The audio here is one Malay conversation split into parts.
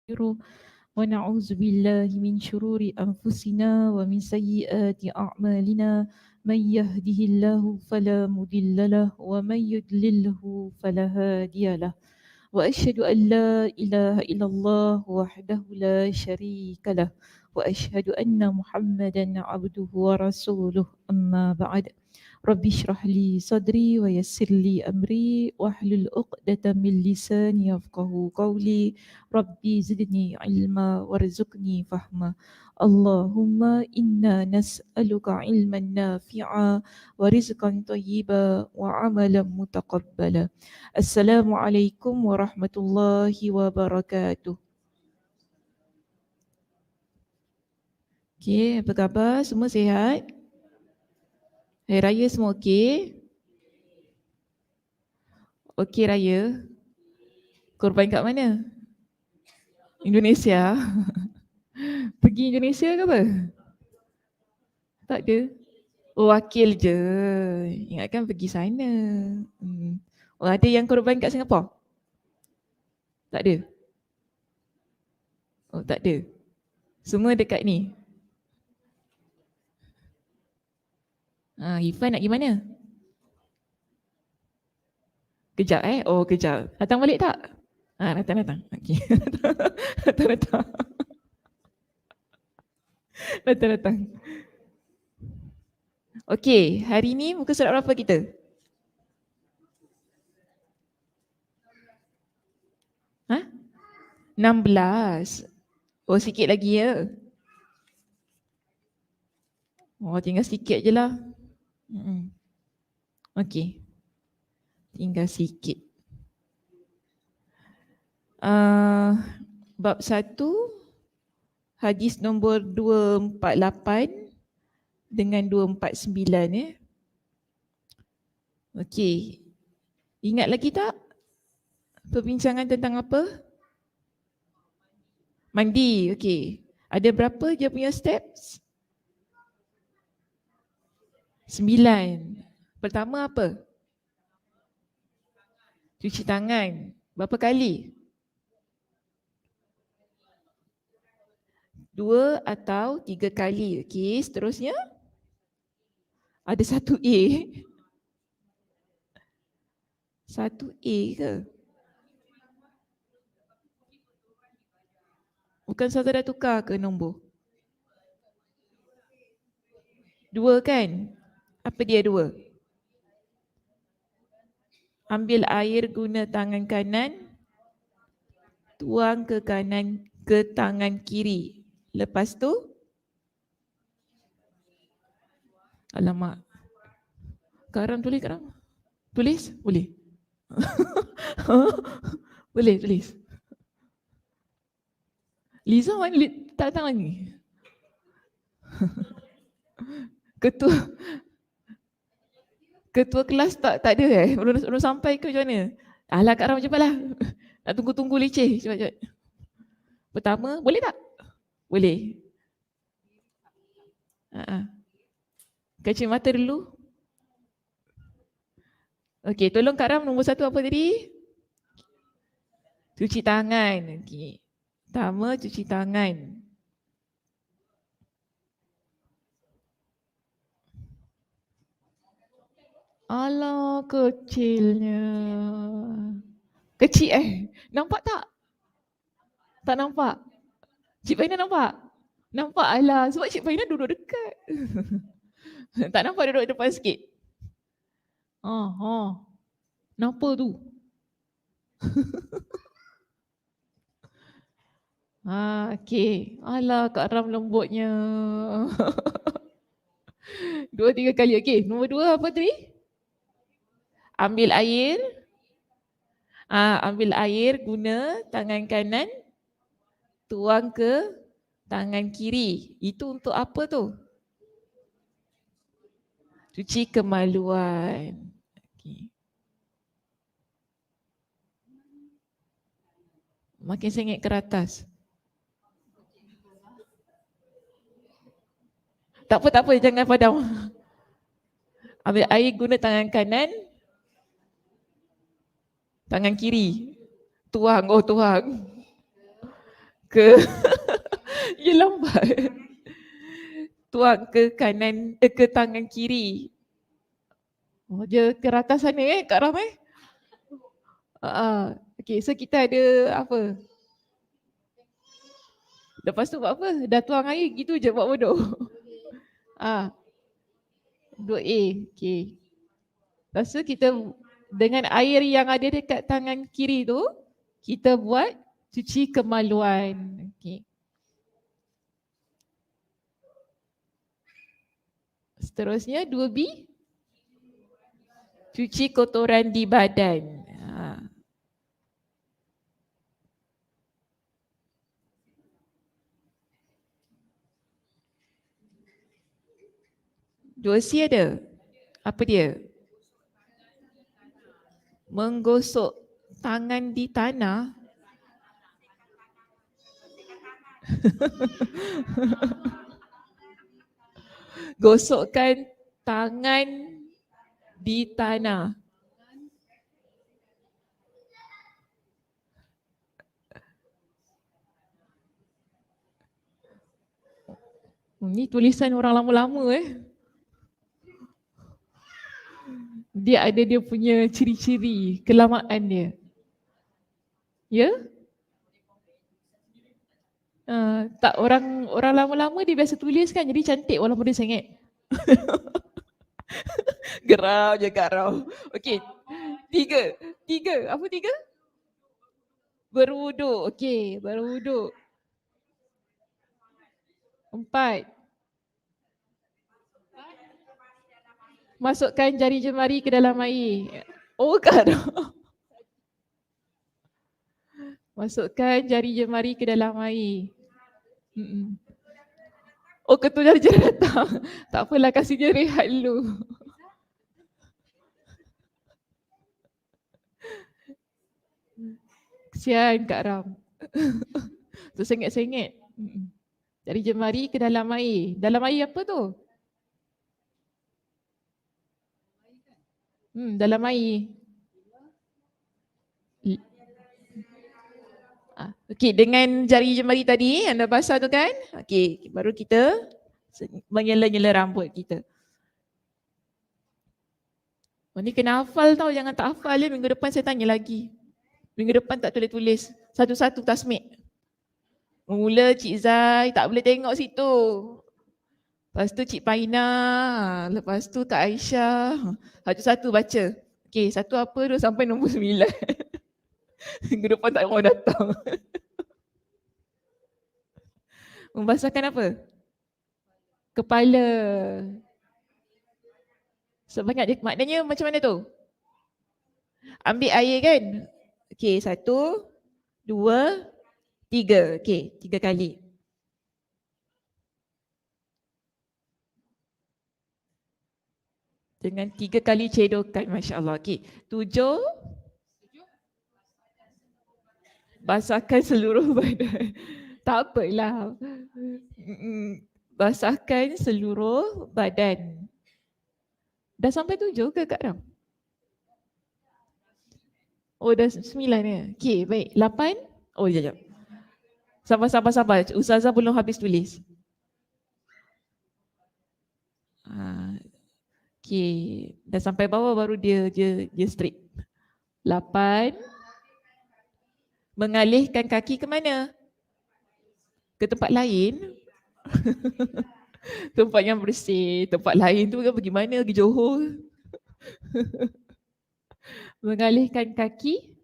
ونستغفره ونعوذ بالله من شرور أنفسنا ومن سيئات أعمالنا من يهده الله فلا مضل له ومن يضلله فلا هادي له وأشهد أن لا إله إلا الله وحده لا شريك له وأشهد أن محمدا عبده ورسوله أما بعد ربي اشرح لي صدري ويسر لي أمري واحلل عقدة من لساني يفقه قولي ربي زدني علما وارزقني فهما اللهم إنا نسألك علما نافعا ورزقا طيبا وعملا متقبلا. Assalamualaikum warahmatullahi wabarakatuh. Okey, apa khabar? Semua sihat? Hari Raya semua okey? Okey Raya? Korban kat mana? Indonesia? Pergi Indonesia ke apa? Tak ada? Oh, wakil je. Ingatkan pergi sana. Oh, ada yang korban kat Singapura? Tak ada? Oh, tak ada. Semua dekat ni? Ifan nak pergi mana? Kejap Oh, kejap. Datang balik tak? Datang. Okey. Datang. Datang. Okey, hari ni muka surat berapa kita? Ha? 16. Oh, sikit lagi ya? Oh, tinggal sikit je lah. Okey. Tinggal sikit. Bab 1, hadis nombor 248 dengan 249 ya. Okey. Ingat lagi tak? Perbincangan tentang apa? Mandi, okey. Ada berapa dia punya steps? 9. Pertama apa? Cuci tangan. Berapa kali? 2 atau 3 kali. Okey, seterusnya? Ada 1A. 1A ke? Bukan Ustazah dah tukar ke nombor? 2 kan? Apa dia 2? Ambil air guna tangan kanan, tuang ke tangan kiri. Lepas tu? Alamak. Karam tulis Karam? Tulis? Boleh? Boleh tulis? Liza mana tak datang lagi? Ketua kelas tak ada belum sampai ke macam mana? Alah Kak Ram cepatlah. Nak tunggu leceh cepat. Pertama, boleh tak? Boleh. Kacau mata dulu. Okey, tolong Kak Ram nombor 1 apa tadi? Cuci tangan. Okey. Pertama cuci tangan. Alah kecilnya. Kecil Nampak tak? Tak nampak? Cik Faina nampak? Nampak alah sebab Cik Faina duduk dekat. Tak nampak duduk depan sikit? Nampak tu? Okey. Alah Kak Ram lembutnya. 2-3 kali. Okey, nombor 2 apa tadi? Ambil air. Ambil air guna tangan kanan, tuang ke tangan kiri. Itu untuk apa tu? Cuci kemaluan. Okay. Makin sengit ke atas. Tak apa, jangan padam. Ambil air guna tangan kanan, tangan kiri. Tuang. Ke ya lambat. Tuang ke kanan, ke tangan kiri. Oh, dia ke atas sana Kak Ram Okay, so kita ada apa? Lepas tu buat apa? Dah tuang air gitu je buat bodoh. Ah, 2A. Okay. Lepas tu kita dengan air yang ada dekat tangan kiri tu, kita buat cuci kemaluan. Okay. Seterusnya 2B. Cuci kotoran di badan. Ha. Dua C ada. Apa dia? Menggosok tangan di tanah. Gosokkan tangan di tanah. Ni tulisan orang lama-lama Dia ada dia punya ciri-ciri kelamaan dia. Ya? Tak, orang lama-lama dia biasa tulis kan, jadi cantik walaupun dia sengit. Geram je Kak Rau. Okey. Tiga. Apa tiga? Berwuduk. Okey, berwuduk. 4. Masukkan jari jemari ke dalam air. Oh Kak Rau. Masukkan jari jemari ke dalam air. Oh, ketua jari datang. Tak apalah, kasih dia rehat dulu. Kesian Kak Ram. Tu sengit-sengit. Jari jemari ke dalam air. Dalam air apa tu? Dalam air. Okey, dengan jari jemari tadi anda basah tu kan? Okey, baru kita menyela-nyela rambut kita. Oh, ni kena hafal tau, jangan tak hafal ya. Minggu depan saya tanya lagi. Minggu depan tak tulis-tulis. Satu-satu tasmik. Mula Cik Zai tak boleh tengok situ. Lepas tu Cik Paina, lepas tu Kak Aisyah. Satu-satu baca. Okey, satu apa tu sampai nombor 9. Minggu depan tak mau datang. Membasahkan apa? Kepala. Sebanyak dia, maknanya macam mana tu? Ambil air kan? Okey, 1, 2, 3. Okey, 3 kali. Dengan 3 kali cedokan, Masya Allah. Okey, 7. Basahkan seluruh badan. Tak apalah. Basahkan seluruh badan. Dah sampai 7 ke Kak Ram? Oh, dah 9 ya? Okey, baik. 8. Oh, sekejap. Sabar. Ustazah belum habis tulis. Okey, dah sampai bawah baru dia straight. 8. Mengalihkan kaki ke mana? Ke tempat lain? Tempat yang bersih. Tempat lain tu kan pergi mana? Pergi Johor. Mengalihkan kaki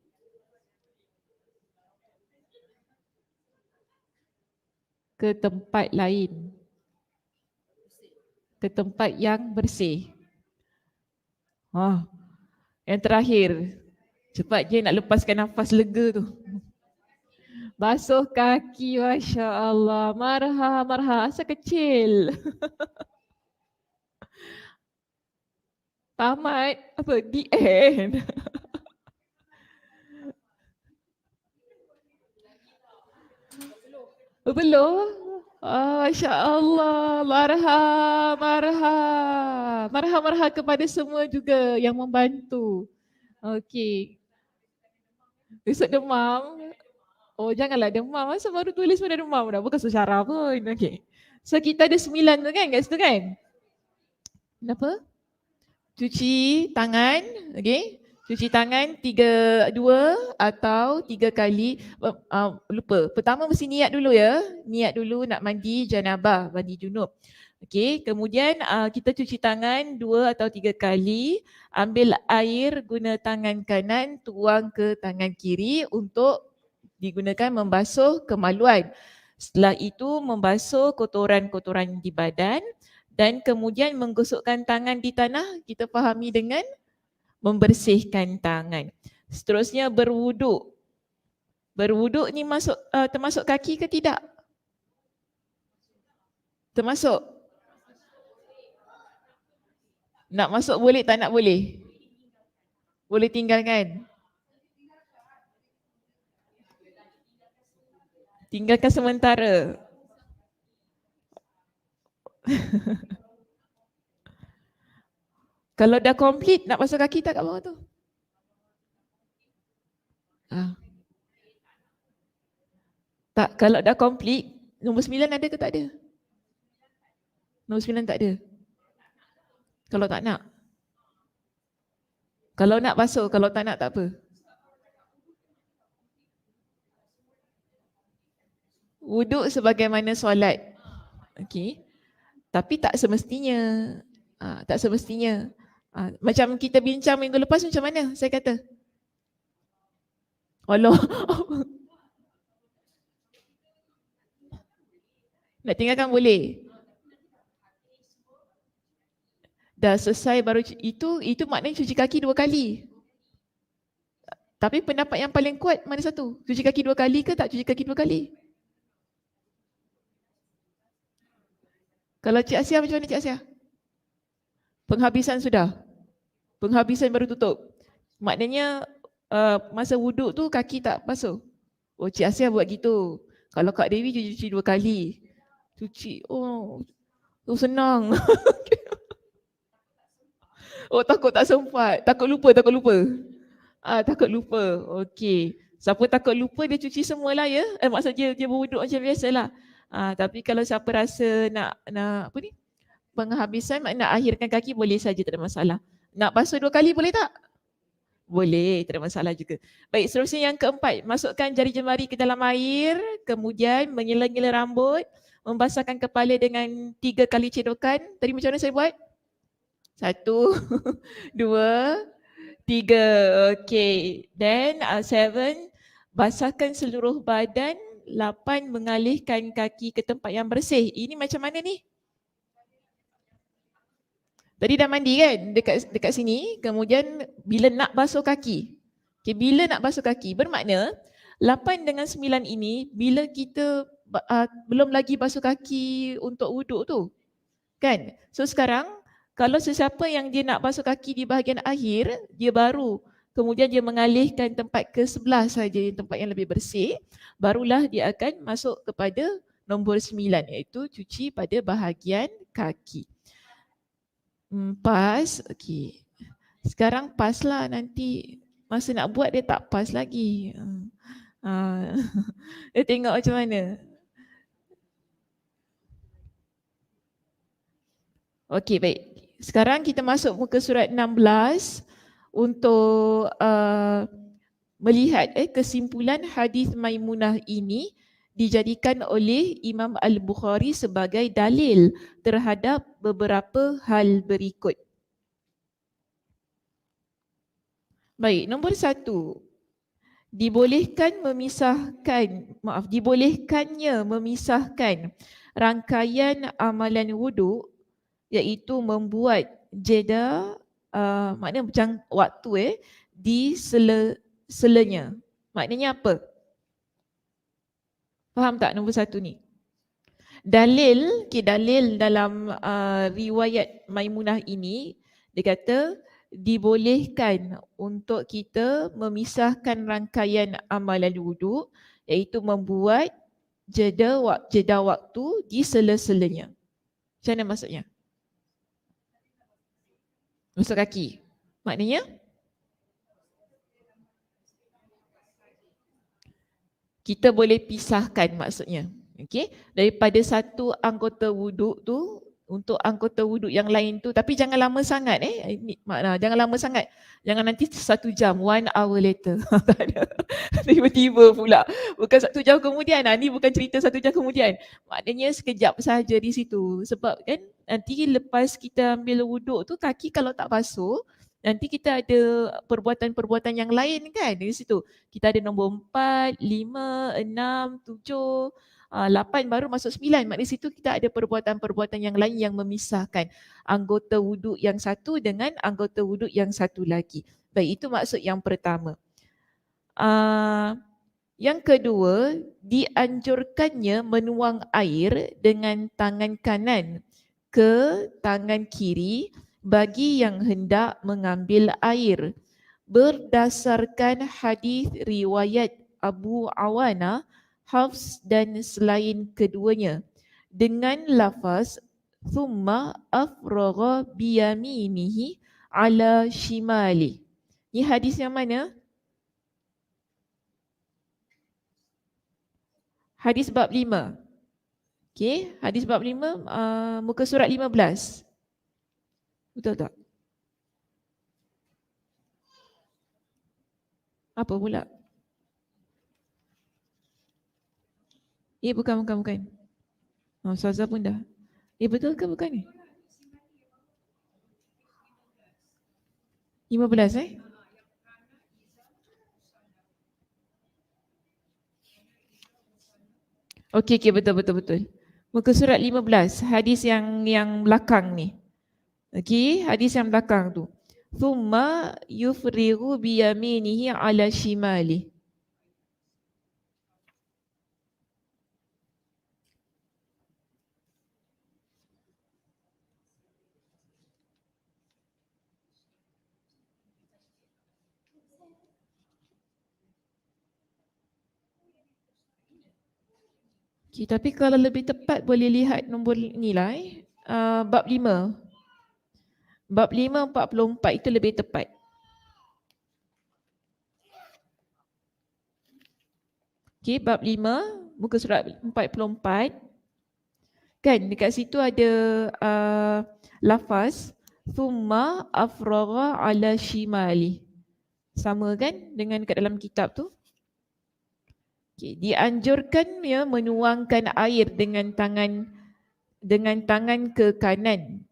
ke tempat lain. Ke tempat yang bersih. Yang terakhir. Cepat je nak lepaskan nafas lega tu. Basuh kaki, Masya Allah. Marha. Asal kecil. Tamat. Apa? The end. Belum? Masya Allah. Marha kepada semua juga yang membantu. Okey. Besok demam. Oh janganlah demam, masa baru tulis pun dah demam dah, bukan sesyarah pun. Okay. So kita ada 9 tu kan kat situ kan? Kenapa? Cuci tangan, okay? Cuci tangan 2 atau 3 kali. Lupa, pertama mesti niat dulu ya. Niat dulu nak mandi janabah, mandi junub. Okay, kemudian kita cuci tangan 2 atau 3 kali. Ambil air guna tangan kanan, tuang ke tangan kiri untuk digunakan membasuh kemaluan. Setelah itu membasuh kotoran-kotoran di badan dan kemudian menggosokkan tangan di tanah, kita fahami dengan membersihkan tangan. Seterusnya berwuduk. Berwuduk ni termasuk kaki ke tidak? Termasuk. Nak masuk boleh, tak nak boleh? Boleh tinggalkan. Tinggalkan sementara. Kalau dah complete, nak basuh kaki tak kat bawah tu? Tak, kalau dah complete, nombor 9 ada ke tak ada? Nombor 9 tak ada. Kalau tak nak. Kalau nak basuh, kalau tak nak tak apa. Wuduk sebagaimana solat. Okey. Tapi tak semestinya. Tak semestinya. Macam kita bincang minggu lepas macam mana saya kata? Allah. Nak tinggalkan boleh. Dah selesai baru itu maknanya cuci kaki 2 kali. Tapi pendapat yang paling kuat mana satu? Cuci kaki 2 kali ke tak cuci kaki 2 kali? Kalau Cik Asia macam mana Cik Asia? Penghabisan sudah? Penghabisan baru tutup? Maknanya masa wuduk tu kaki tak basuh? Oh Cik Asia buat gitu. Kalau Kak Dewi cuci 2 kali. Cuci, oh senang. Oh takut tak sempat, takut lupa. Takut lupa, okey. Siapa takut lupa dia cuci semualah ya. Maksudnya dia berwuduk macam biasalah. Tapi kalau siapa rasa nak apa ni? Penghabisan nak akhirkan kaki boleh saja, tak ada masalah. Nak basuh 2 kali boleh tak? Boleh, tak ada masalah juga. Baik, seterusnya yang keempat, masukkan jari jemari ke dalam air, kemudian menyela-nyela rambut, membasahkan kepala dengan 3 kali cedokan. Tadi macam mana saya buat? 1, 2, 3. Okay. Then 7, basahkan seluruh badan. 8, mengalihkan kaki ke tempat yang bersih. Ini macam mana ni? Tadi dah mandi kan dekat sini, kemudian bila nak basuh kaki. Okay, bila nak basuh kaki bermakna 8 dengan 9 ini bila kita belum lagi basuh kaki untuk wuduk tu. Kan? So sekarang kalau sesiapa yang dia nak basuh kaki di bahagian akhir, dia baru kemudian dia mengalihkan tempat ke sebelah saja, tempat yang lebih bersih, barulah dia akan masuk kepada nombor 9 iaitu cuci pada bahagian kaki. Pas, okey. Sekarang pas lah, nanti masa nak buat dia tak pas lagi. Dia tengok macam mana. Okey, baik. Sekarang kita masuk muka surat 16 untuk melihat kesimpulan hadis Maimunah ini dijadikan oleh Imam Al-Bukhari sebagai dalil terhadap beberapa hal berikut. Baik, nombor 1. Dibolehkannya memisahkan rangkaian amalan wuduk iaitu membuat jeda, maknanya macam waktu di selanya. Maknanya apa? Faham tak nombor 1 ni? Dalil dalam riwayat Maimunah ini, dia kata dibolehkan untuk kita memisahkan rangkaian amalan wuduk iaitu membuat jeda waktu di sela-selanya. Macam mana maksudnya? Basuh kaki. Maknanya? kita boleh pisahkan maksudnya. Okey, daripada satu anggota wuduk tu untuk anggota wuduk yang lain tu, tapi jangan lama sangat makna jangan lama sangat. Jangan nanti 1 jam, 1 hour later. Tak ada. Tiba-tiba pula. Bukan 1 jam kemudian. Ni bukan cerita 1 jam kemudian. Maknanya sekejap saja di situ. Sebab kan nanti lepas kita ambil wuduk tu, kaki kalau tak basuh, nanti kita ada perbuatan-perbuatan yang lain kan di situ. Kita ada nombor 4, 5, 6, 7, 8 baru masuk 9. Maknanya situ kita ada perbuatan-perbuatan yang lain yang memisahkan anggota wuduk yang satu dengan anggota wuduk yang satu lagi. Baik, itu maksud yang pertama. Yang kedua, dianjurkannya menuang air dengan tangan kanan ke tangan kiri bagi yang hendak mengambil air. Berdasarkan hadis riwayat Abu Awana, Hafs dan selain keduanya dengan lafaz thumma afragha biyaminihi ala shimali. Ini hadis yang mana? Hadis bab 5. Okey, hadis bab 5 muka surat 15. Betul tak? Apa pula? Bukan. Ustazah pun dah. Betul ke bukan ni? 15 Okey, betul. Muka surat 15, hadis yang belakang ni. Okey, hadis yang belakang tu. Thumma yufrighu biyaminihi ala shimali. Okay, tapi kalau lebih tepat boleh lihat nombor ni lah bab 5. Bab 5 44 itu lebih tepat. Okay, bab 5 muka surat 44. Kan dekat situ ada lafaz thumma afragha ala shimali. Sama kan dengan kat dalam kitab tu? Okay, dianjurkan menuangkan air dengan tangan ke kanan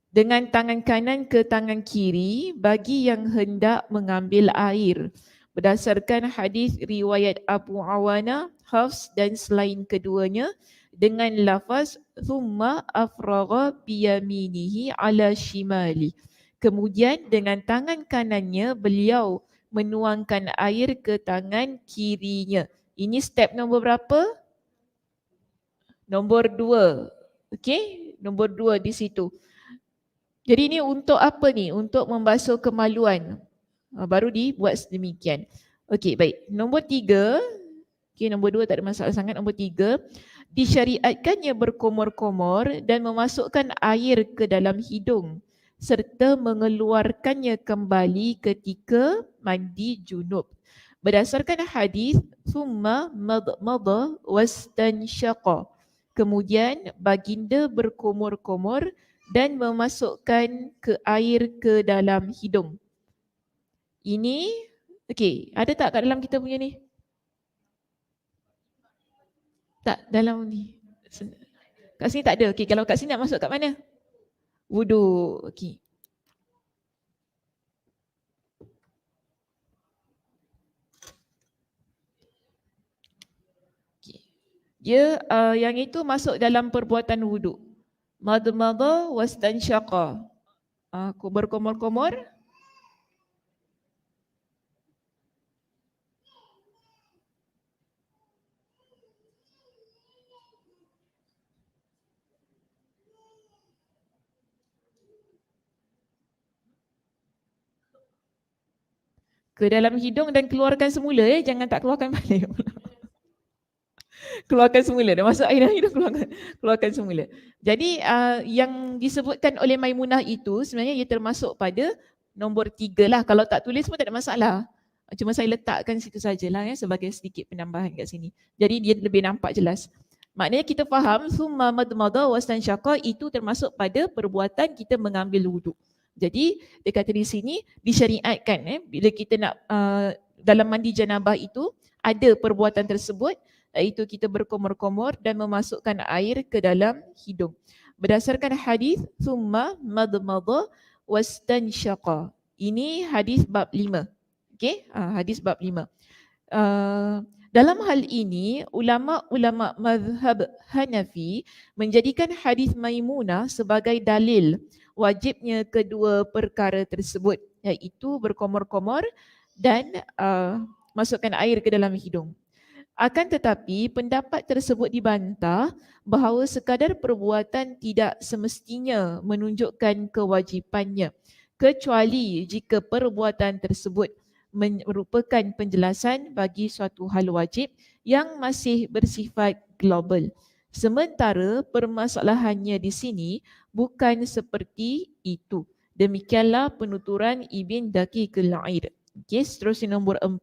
dengan tangan kanan ke tangan kiri bagi yang hendak mengambil air. Berdasarkan hadis riwayat Abu Awana, Hafs dan selain keduanya dengan lafaz thumma afragha biyaminihi ala shimali. Kemudian dengan tangan kanannya beliau menuangkan air ke tangan kirinya. Ini step nombor berapa? Nombor 2. Okey, nombor 2 di situ. Jadi ini untuk apa ni? Untuk membasuh kemaluan. Baru dibuat sedemikian. Okey, baik. Nombor 3. Okey, nombor 2 tak ada masalah sangat. Nombor 3. Disyariatkannya berkomor-komor dan memasukkan air ke dalam hidung serta mengeluarkannya kembali ketika mandi junub. Berdasarkan hadis thumma madmada wastanshaqa. Kemudian baginda berkomor-komor dan memasukkan air ke dalam hidung. Ini okey, ada tak kat dalam kita punya ni? Tak, dalam ni. Kat sini tak ada. Okey, kalau kat sini nak masuk kat mana? Wuduk. Okey. Dia yang itu masuk dalam perbuatan wuduk. Madmada wastanshaqa. Berkomor-komor. Ke dalam hidung dan keluarkan semula jangan tak keluarkan balik. Keluarkan semula. Dah masuk air dalam hidung, keluarkan semula. Jadi yang disebutkan oleh Maimunah itu sebenarnya ia termasuk pada nombor 3 lah. Kalau tak tulis pun tak ada masalah. Cuma saya letakkan situ sajalah ya sebagai sedikit penambahan kat sini. Jadi dia lebih nampak jelas. Maknanya kita faham summa madmada wastansyaqa itu termasuk pada perbuatan kita mengambil wuduk. Jadi dia kata di sini disyariatkan bila kita nak dalam mandi janabah itu ada perbuatan tersebut, iaitu kita berkomor-komor dan memasukkan air ke dalam hidung. Berdasarkan hadis summa madmada wastansyaqa. Ini hadis bab 5. Okey, hadis bab 5. Dalam hal ini, ulama-ulama mazhab Hanafi menjadikan hadis Maimunah sebagai dalil wajibnya kedua perkara tersebut, iaitu berkomor-komor dan masukkan air ke dalam hidung. Akan tetapi, pendapat tersebut dibantah bahawa sekadar perbuatan tidak semestinya menunjukkan kewajipannya, kecuali jika perbuatan tersebut merupakan penjelasan bagi suatu hal wajib yang masih bersifat global. Sementara permasalahannya di sini bukan seperti itu. Demikianlah penuturan Ibn Daqiqil Aid. Okey, seterusnya nombor 4.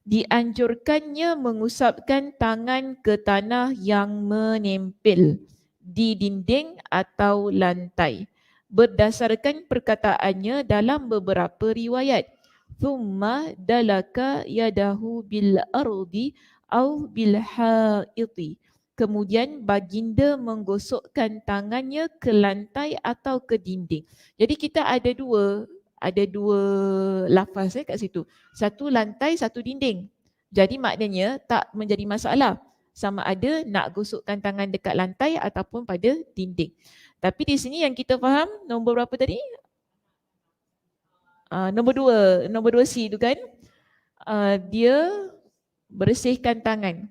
Dianjurkannya mengusapkan tangan ke tanah yang menempel di dinding atau lantai berdasarkan perkataannya dalam beberapa riwayat. Thumma dalaka yadahu bil ardi au bil haiti. Kemudian baginda menggosokkan tangannya ke lantai atau ke dinding. Jadi kita ada dua lafaz kat situ. Satu lantai, satu dinding. Jadi maknanya tak menjadi masalah sama ada nak gosokkan tangan dekat lantai ataupun pada dinding. Tapi di sini yang kita faham nombor berapa tadi? Nombor dua C tu kan, dia bersihkan tangan.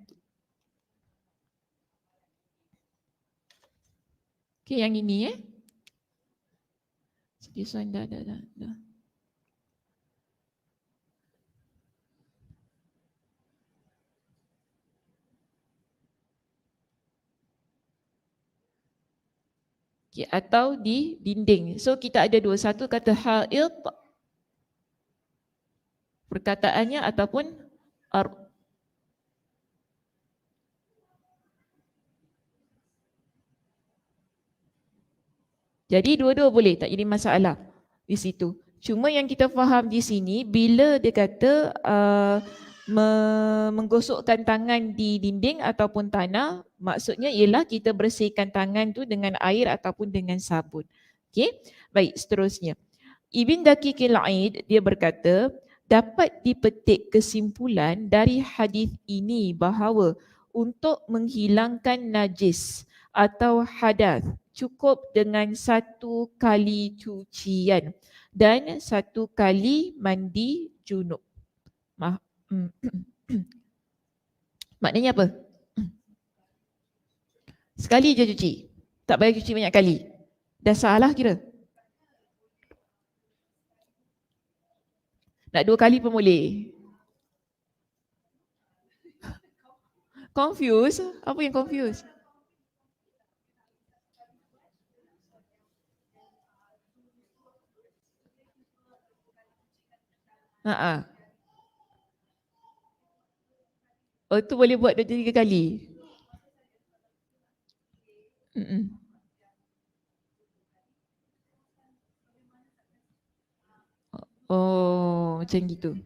Okay, yang ini This one dah. Okay, atau di dinding. So kita ada dua. Satu kata haid, perkataannya, ataupun jadi dua-dua boleh, tak jadi masalah di situ. Cuma yang kita faham di sini, bila dia kata menggosokkan tangan di dinding ataupun tanah, maksudnya ialah kita bersihkan tangan tu dengan air ataupun dengan sabun. Okey, baik, seterusnya. Ibn Daqiqil Aid dia berkata, dapat dipetik kesimpulan dari hadis ini bahawa untuk menghilangkan najis atau hadas cukup dengan satu kali cucian dan satu kali mandi junub. Maknanya apa? Sekali je cuci. Tak payah cuci banyak kali. Dah salah kira. Nak 2 kali pun boleh. Confuse? Apa yang confuse? Oh, tu boleh buat 2-3 kali. Oh, macam gitu.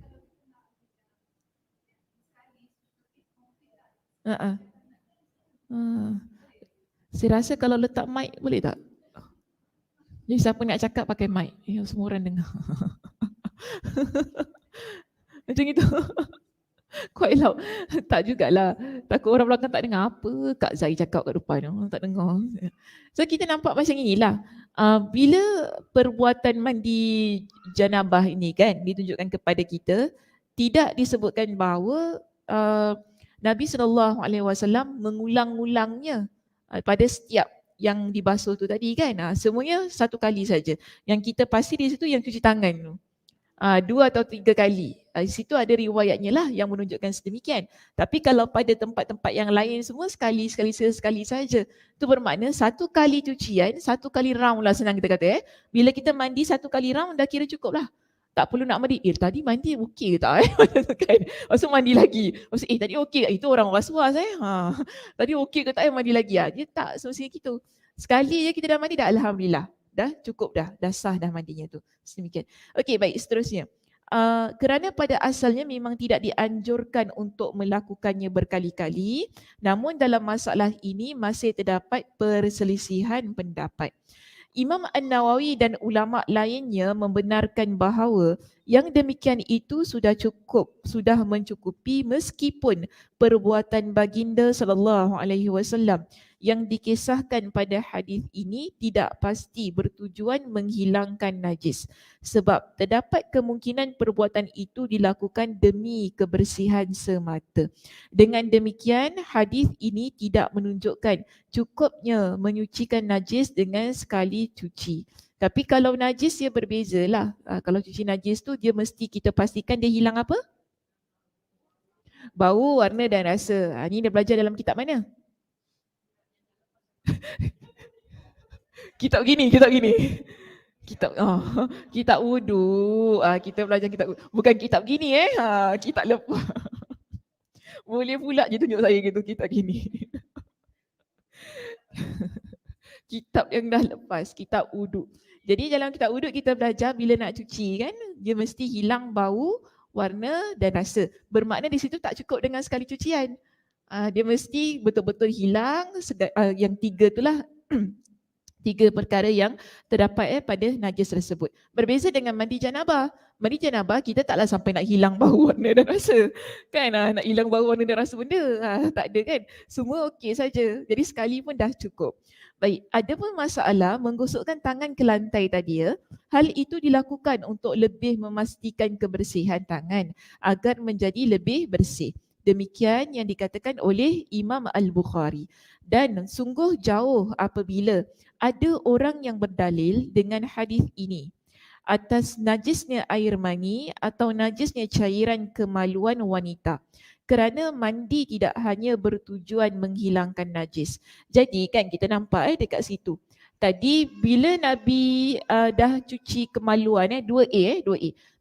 Saya rasa kalau letak mic boleh tak? Jadi siapa nak cakap pakai mic, semua orang dengar. Macam itu. Quite loud. Tak jugalah. Takut orang belakang tak dengar apa Kak Zai cakap kat depan. Tak dengar. So kita nampak macam inilah. Bila perbuatan mandi janabah ini kan ditunjukkan kepada kita, tidak disebutkan bahawa Nabi SAW mengulang-ulangnya pada setiap yang dibasuh tu tadi kan. Semuanya satu kali saja. Yang kita pasti di situ yang cuci tangan tu. 2 atau 3 kali. Di situ ada riwayatnya lah yang menunjukkan sedemikian. Tapi kalau pada tempat-tempat yang lain semua sekali saja. Itu bermakna satu kali cucian, satu kali round lah senang kita kata. Bila kita mandi satu kali round dah kira cukup lah. Tak perlu nak mandi. Tadi mandi okey ke tak kan? Lepas tu mandi lagi. Lepas tu, tadi okey ke? Itu orang was-was Tadi okey ke tak mandi lagi Dia tak semestinya gitu. Sekali je kita dah mandi dah alhamdulillah. Dah cukup dah. Dah sah dah mandinya tu. Sedemikian. Okey, baik, seterusnya. Kerana pada asalnya memang tidak dianjurkan untuk melakukannya berkali-kali, namun dalam masalah ini masih terdapat perselisihan pendapat. Imam An-Nawawi dan ulama lainnya membenarkan bahawa yang demikian itu sudah mencukupi meskipun perbuatan baginda sallallahu alaihi wasallam yang dikisahkan pada hadis ini tidak pasti bertujuan menghilangkan najis, sebab terdapat kemungkinan perbuatan itu dilakukan demi kebersihan semata. Dengan demikian, hadis ini tidak menunjukkan cukupnya menyucikan najis dengan sekali cuci. Tapi kalau najis dia berbezalah. Kalau cuci najis tu dia mesti kita pastikan dia hilang apa? Bau, warna dan rasa. Ni dia belajar dalam kitab mana? Kitab gini. Kitab wudu. Kita belajar kitab wudu. Bukan kitab gini kitab lepas. Boleh pula je tunjuk saya gitu kitab gini. Kitab yang dah lepas, kitab wudu. Jadi dalam kitab wudu kita belajar bila nak cuci kan, dia mesti hilang bau, warna dan rasa. Bermakna di situ tak cukup dengan sekali cucian. Dia mesti betul-betul hilang yang tiga itulah tiga perkara yang terdapat pada najis tersebut. Berbeza dengan mandi janabah. Mandi janabah kita taklah sampai nak hilang bau, warna dan rasa. Kan nak hilang bau, warna dan rasa benda. Tak ada kan. Semua okey saja. Jadi sekali pun dah cukup. Baik, ada pun masalah menggosokkan tangan ke lantai tadi ya. Hal itu dilakukan untuk lebih memastikan kebersihan tangan agar menjadi lebih bersih. Demikian yang dikatakan oleh Imam Al-Bukhari. Dan sungguh jauh apabila ada orang yang berdalil dengan hadis ini atas najisnya air mani atau najisnya cairan kemaluan wanita. Kerana mandi tidak hanya bertujuan menghilangkan najis. Jadi kan kita nampak dekat situ. Tadi bila Nabi dah cuci kemaluan 2A.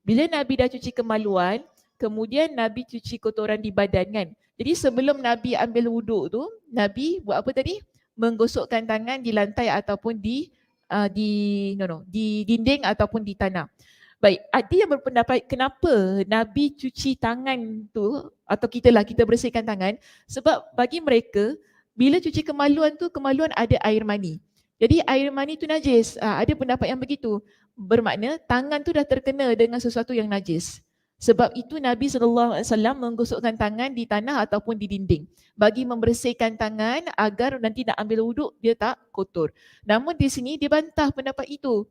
Bila Nabi dah cuci kemaluan, kemudian Nabi cuci kotoran di badan kan. Jadi sebelum Nabi ambil wuduk tu, Nabi buat apa tadi? Menggosokkan tangan di lantai ataupun di dinding ataupun di tanah. Baik, ada yang berpendapat kenapa Nabi cuci tangan tu atau kita bersihkan tangan, sebab bagi mereka bila cuci kemaluan tu, kemaluan ada air mani. Jadi air mani tu najis. Ada pendapat yang begitu. Bermakna tangan tu dah terkena dengan sesuatu yang najis. Sebab itu Nabi SAW menggosokkan tangan di tanah ataupun di dinding bagi membersihkan tangan agar nanti nak ambil wuduk dia tak kotor. Namun di sini dia bantah pendapat itu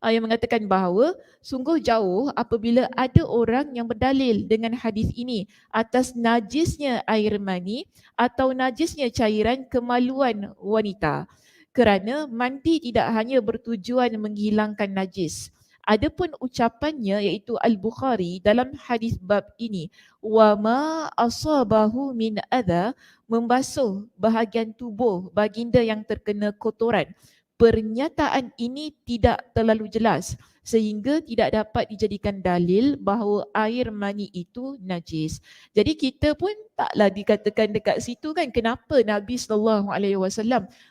yang mengatakan bahawa sungguh jauh apabila ada orang yang berdalil dengan hadis ini atas najisnya air mani atau najisnya cairan kemaluan wanita. Kerana mandi tidak hanya bertujuan menghilangkan najis. Adapun ucapannya iaitu Al-Bukhari dalam hadis bab ini, wa ma asabahu min adha, membasuh bahagian tubuh baginda yang terkena kotoran. Pernyataan ini tidak terlalu jelas sehingga tidak dapat dijadikan dalil bahawa air mani itu najis. Jadi kita pun taklah dikatakan dekat situ kan kenapa Nabi SAW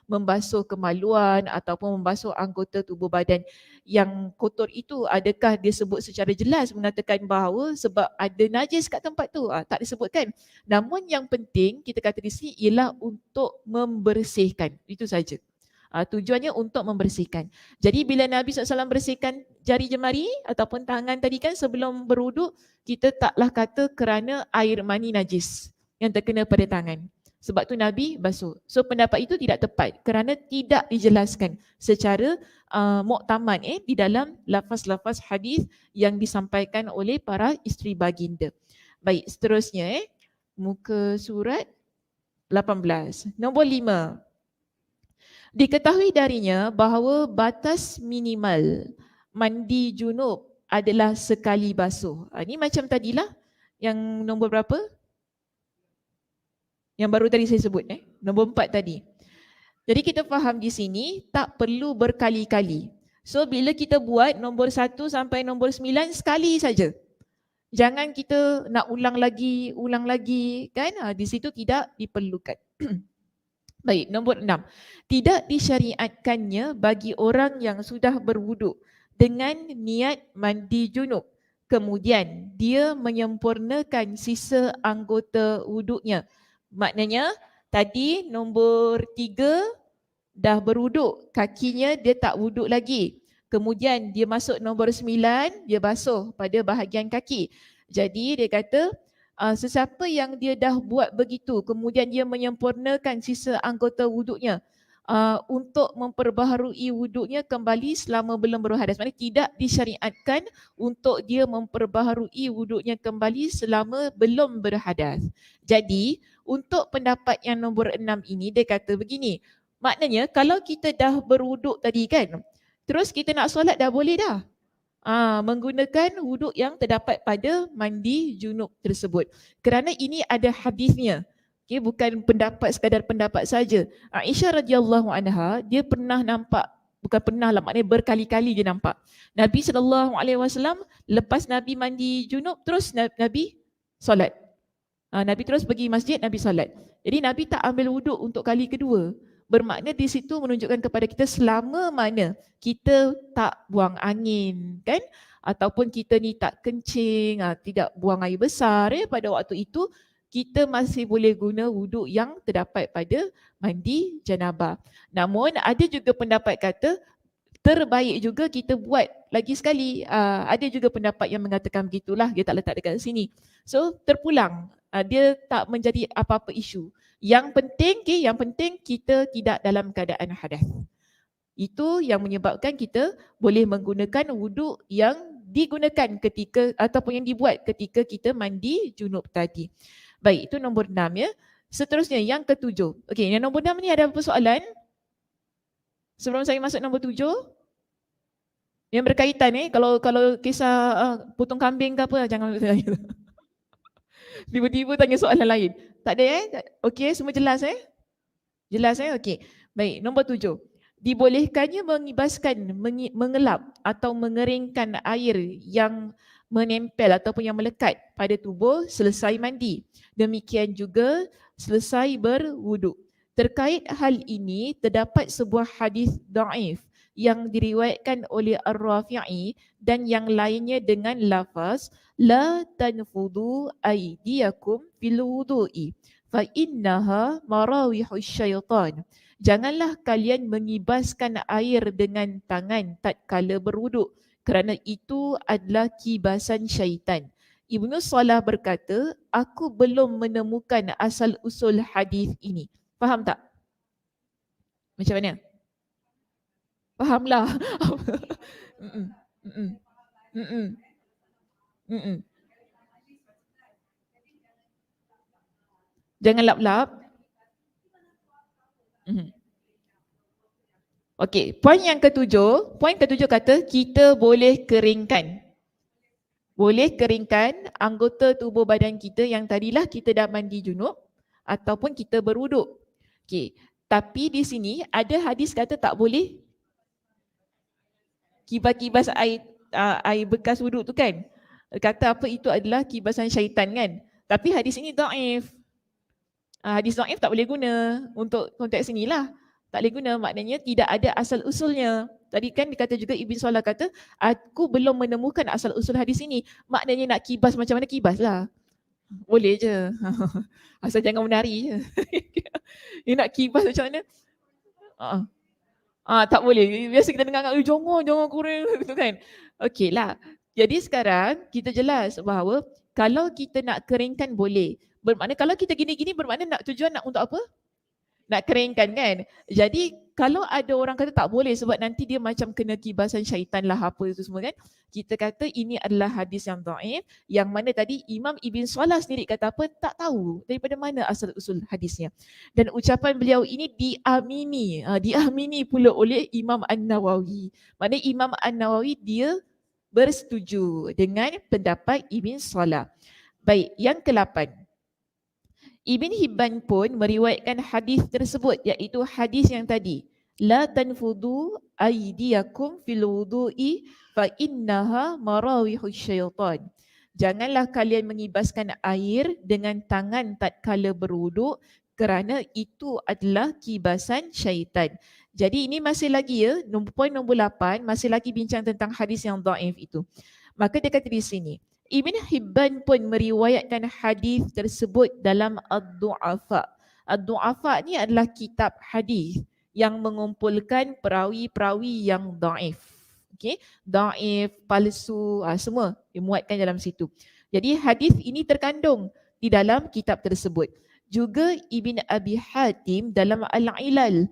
membasuh kemaluan ataupun membasuh anggota tubuh badan yang kotor itu, adakah dia sebut secara jelas mengatakan bahawa sebab ada najis kat tempat tu? Tak disebutkan. Namun yang penting kita kata di sini ialah untuk membersihkan. Itu saja. Tujuannya untuk membersihkan. Jadi bila Nabi SAW bersihkan jari jemari ataupun tangan tadi kan sebelum berwuduk, kita taklah kata kerana air mani najis yang terkena pada tangan. Sebab tu Nabi basuh. So pendapat itu tidak tepat kerana tidak dijelaskan secara muktamad di dalam lafaz-lafaz hadis yang disampaikan oleh para isteri baginda. Baik, seterusnya muka surat 18. Nombor 5. Diketahui darinya bahawa batas minimal mandi junub adalah sekali basuh. Ini macam tadilah yang nombor berapa? Yang baru tadi saya sebut nombor 4 tadi. Jadi kita faham di sini tak perlu berkali-kali. So bila kita buat nombor 1 sampai nombor 9 sekali saja. Jangan kita nak ulang lagi kan? Di situ tidak diperlukan. Baik, nombor 6. Tidak disyariatkannya bagi orang yang sudah berwuduk dengan niat mandi junub. Kemudian dia menyempurnakan sisa anggota wuduknya. Maknanya tadi nombor 3 dah berwuduk, kakinya dia tak wuduk lagi. Kemudian dia masuk nombor 9, dia basuh pada bahagian kaki. Jadi dia kata sesiapa yang dia dah buat begitu, kemudian dia menyempurnakan sisa anggota wuduknya untuk memperbaharui wuduknya kembali selama belum berhadas. Maksudnya tidak disyariatkan untuk dia memperbaharui wuduknya kembali selama belum berhadas. Jadi untuk pendapat yang nombor 6 ini dia kata begini, maknanya kalau kita dah berwuduk tadi kan, terus kita nak solat dah boleh dah. Menggunakan wuduk yang terdapat pada mandi junub tersebut. Kerana ini ada hadisnya. Okay, bukan pendapat sekadar pendapat saja. Aisyah radhiyallahu anha, dia pernah nampak, bukan pernah lah, maknanya berkali-kali dia nampak. Nabi SAW lepas Nabi mandi junub terus Nabi solat. Nabi terus pergi masjid, Nabi solat. Jadi Nabi tak ambil wuduk untuk kali kedua. Bermakna di situ menunjukkan kepada kita selama mana kita tak buang angin kan, ataupun kita ni tak kencing, tidak buang air besar pada waktu itu, kita masih boleh guna wuduk yang terdapat pada mandi janabah. Namun ada juga pendapat kata terbaik juga kita buat lagi sekali. Ada juga pendapat yang mengatakan begitulah, dia tak letak dekat sini. So terpulang, dia tak menjadi apa-apa isu. Yang penting kita tidak dalam keadaan hadas. Itu yang menyebabkan kita boleh menggunakan wuduk yang digunakan ketika ataupun yang dibuat ketika kita mandi junub tadi. Baik, itu nombor 6 ya. Seterusnya yang ke-7. Okey, yang nombor 6 ni ada apa soalan? Sebelum saya masuk nombor 7, yang berkaitan kalau kisah potong kambing ke apa, jangan tiba-tiba tanya soalan lain. Tak ada okey, semua jelas Jelas okey. Baik, nombor 7. Dibolehkannya mengibaskan, mengelap atau mengeringkan air yang menempel ataupun yang melekat pada tubuh selesai mandi. Demikian juga selesai berwuduk. Terkait hal ini terdapat sebuah hadis dhaif yang diriwayatkan oleh Ar-Rafi'i dan yang lainnya dengan lafaz la tanfudu aydiyakum fil wudu'i fa innaha marawihus syaitan. Janganlah kalian mengibaskan air dengan tangan tatkala berwuduk kerana itu adalah kibasan syaitan. Ibnu Salah berkata, aku belum menemukan asal usul hadis ini. Faham tak? Macam mana? Fahamlah. Jangan lap-lap. Okey, poin ketujuh kata kita boleh keringkan. Boleh keringkan anggota tubuh badan kita yang tadilah kita dah mandi junub ataupun kita berwuduk. Okey, tapi di sini ada hadis kata tak boleh kibas-kibas air bekas wuduk tu kan. Kata apa itu adalah kibasan syaitan kan. Tapi hadis ini dhaif. Hadis dhaif tak boleh guna untuk konteks inilah. Tak boleh guna, maknanya tidak ada asal usulnya. Tadi kan dikata juga Ibn Salah kata, aku belum menemukan asal usul hadis ini. Maknanya nak kibas macam mana kibas lah. Boleh je. Asal jangan menari je. Dia nak kibas macam mana? Tak boleh. Biasa kita dengar jangan kurang gitu kan. Okey lah. Jadi sekarang kita jelas bahawa kalau kita nak keringkan boleh. Bermakna kalau kita gini-gini bermakna nak tujuan nak untuk apa? Nak keringkan kan. Jadi kalau ada orang kata tak boleh sebab nanti dia macam kena kibasan syaitan lah apa itu semua kan. Kita kata ini adalah hadis yang dhaif yang mana tadi Imam Ibn Salah sendiri kata apa? Tak tahu daripada mana asal usul hadisnya. Dan ucapan beliau ini diamini pula oleh Imam An-Nawawi. Maknanya Imam An-Nawawi dia bersetuju dengan pendapat Ibn Salah. Baik, yang ke-8. Ibn Hibban pun meriwayatkan hadis tersebut iaitu hadis yang tadi. La tanfudu aydiyakum fil wudu'i fa innaha marawihu syaitan. Janganlah kalian mengibaskan air dengan tangan tatkala berwuduk kerana itu adalah kibasan syaitan. Jadi ini masih lagi ya, poin nombor 8 masih lagi bincang tentang hadis yang dhaif itu. Maka dia kata di sini, Ibn Hibban pun meriwayatkan hadis tersebut dalam Ad-Du'afa. Ad-Du'afa ni adalah kitab hadis yang mengumpulkan perawi-perawi yang dhaif. Okey, dhaif, palsu, semua dimuatkan dalam situ. Jadi hadis ini terkandung di dalam kitab tersebut. Juga Ibn Abi Hatim dalam Al-Ilal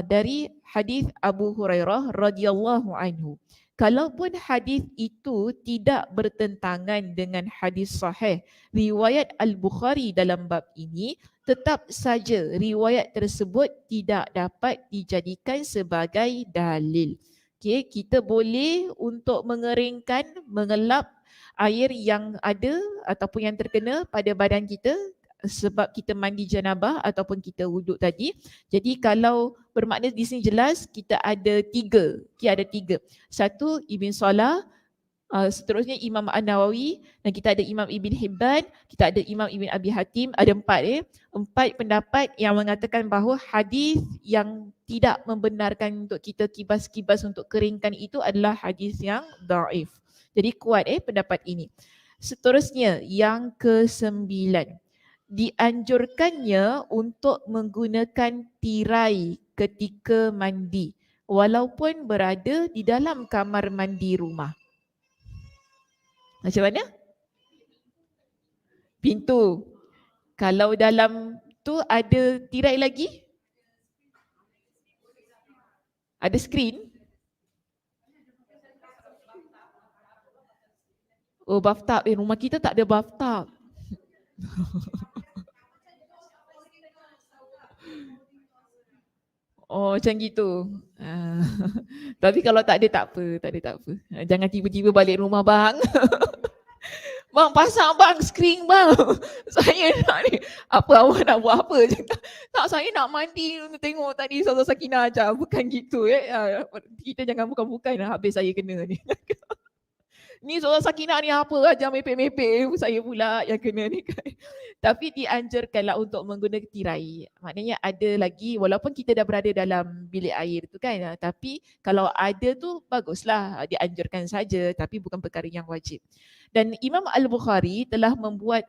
dari hadis Abu Hurairah radhiyallahu anhu. Kalaupun hadis itu tidak bertentangan dengan hadis sahih riwayat Al-Bukhari dalam bab ini, tetap saja riwayat tersebut tidak dapat dijadikan sebagai dalil. Okay, kita boleh untuk mengeringkan, mengelap air yang ada ataupun yang terkena pada badan kita sebab kita mandi janabah ataupun kita wuduk tadi. Jadi kalau bermakna di sini jelas kita ada tiga. Okay, ada tiga. Satu Ibn Salah, seterusnya Imam An-Nawawi, dan kita ada Imam Ibn Hibban, kita ada Imam Ibn Abi Hatim, ada empat empat pendapat yang mengatakan bahawa hadis yang tidak membenarkan untuk kita kibas-kibas untuk keringkan itu adalah hadis yang dhaif. Jadi kuat pendapat ini. Seterusnya yang ke-9, dianjurkannya untuk menggunakan tirai ketika mandi walaupun berada di dalam kamar mandi rumah. Macam mana? Pintu. Kalau dalam tu ada tirai lagi? Ada skrin? Oh, bathtub. Rumah kita tak ada bathtub. Oh, macam gitu. Tapi kalau tak ada tak apa. Jangan tiba-tiba balik rumah bang. Bang, pasang bang, skrin bang. Saya nak ni. Apa awak nak buat apa je. Tak, saya nak mandi untuk tengok tadi Ustazah Sakinah ajar. Bukan gitu Kita jangan bukan-bukan habis saya kena ni. Ni Ustazah Sakinah ni apa ajar mepek-mepek. Saya pula yang kena ni kan. Tapi dianjurkanlah untuk menggunakan tirai. Maknanya ada lagi, walaupun kita dah berada dalam bilik air tu kan. Tapi kalau ada tu baguslah, dianjurkan saja. Tapi bukan perkara yang wajib. Dan Imam Al-Bukhari telah membuat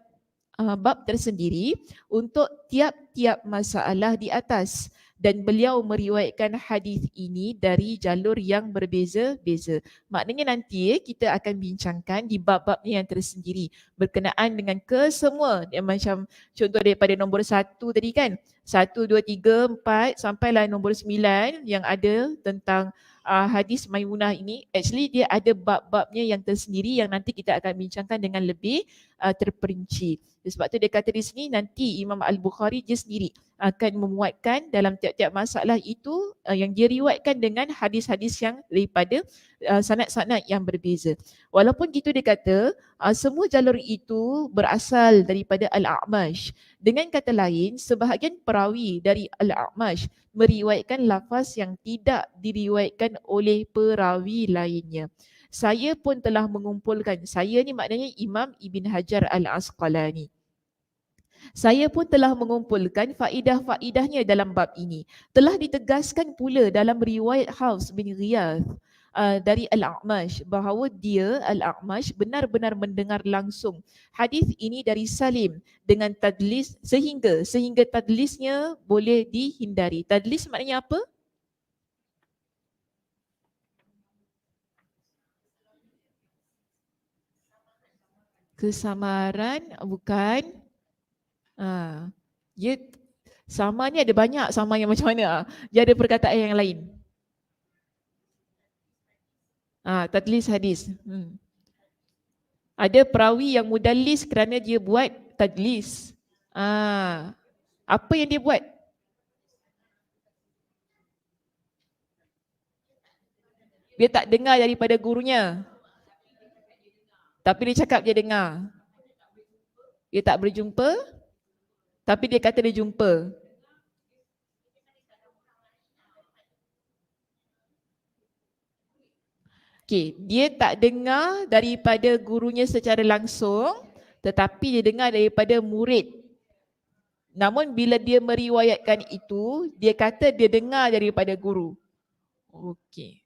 bab tersendiri untuk tiap-tiap masalah di atas. Dan beliau meriwayatkan hadis ini dari jalur yang berbeza-beza. Maknanya nanti kita akan bincangkan di bab-babnya yang tersendiri berkenaan dengan kesemua. Macam contoh daripada nombor 1 tadi kan. 1, 2, 3, 4 sampailah nombor 9 yang ada tentang hadis Maimunah ini. Actually dia ada bab-babnya yang tersendiri yang nanti kita akan bincangkan dengan lebih terperinci. Sebab tu dia kata di sini nanti Imam Al-Bukhari dia sendiri akan memuatkan dalam tiap-tiap masalah itu yang dia riwayatkan dengan hadis-hadis yang daripada sanad-sanad yang berbeza. Walaupun gitu dia kata semua jalur itu berasal daripada Al-A'mash. Dengan kata lain, sebahagian perawi dari Al-A'mash meriwayatkan lafaz yang tidak diriwayatkan oleh perawi lainnya. Saya pun telah mengumpulkan, saya ni maknanya Imam Ibn Hajar Al-Asqalani. Saya pun telah mengumpulkan faedah-faedahnya dalam bab ini. Telah ditegaskan pula dalam riwayat Hafs bin Ghiyath dari Al-A'mash bahawa dia Al-A'mash benar-benar mendengar langsung hadis ini dari Salim dengan tadlis sehingga tadlisnya boleh dihindari. Tadlis maknanya apa? Kesamaran bukan. Dia sama ni ada banyak sama yang macam mana. Dia ada perkataan yang lain. Tadlis hadis. Ada perawi yang mudallis kerana dia buat tadlis. Apa yang dia buat? Dia tak dengar daripada gurunya. Tapi dia cakap dia dengar. Dia tak berjumpa. Tapi dia kata dia jumpa. Okey, dia tak dengar daripada gurunya secara langsung, tetapi dia dengar daripada murid. Namun bila dia meriwayatkan itu, dia kata dia dengar daripada guru. Okey.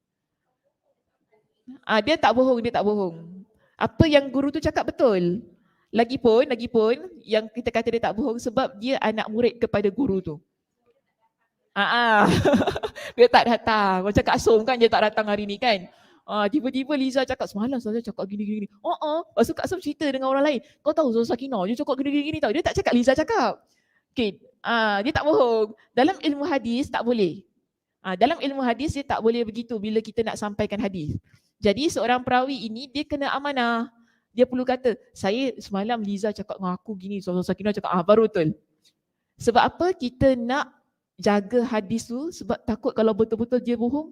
Dia tak bohong, dia tak bohong. Apa yang guru tu cakap betul. Lagipun yang kita kata dia tak bohong sebab dia anak murid kepada guru tu. Dia tak datang. Macam Kak Som kan, dia tak datang hari ni kan. Tiba-tiba Liza cakap, semalam saya cakap gini-gini. Lepas tu Kak Som cerita dengan orang lain. Kau tahu Zul Sakinah, dia cakap gini-gini tau. Dia tak cakap Liza cakap. Okay. Dia tak bohong. Dalam ilmu hadis tak boleh. Dalam ilmu hadis dia tak boleh begitu bila kita nak sampaikan hadis. Jadi seorang perawi ini dia kena amanah. Dia perlu kata, saya semalam Liza cakap dengan aku gini, Zul Sakinah cakap, baru betul. Sebab apa kita nak jaga hadis tu, sebab takut kalau betul-betul dia bohong.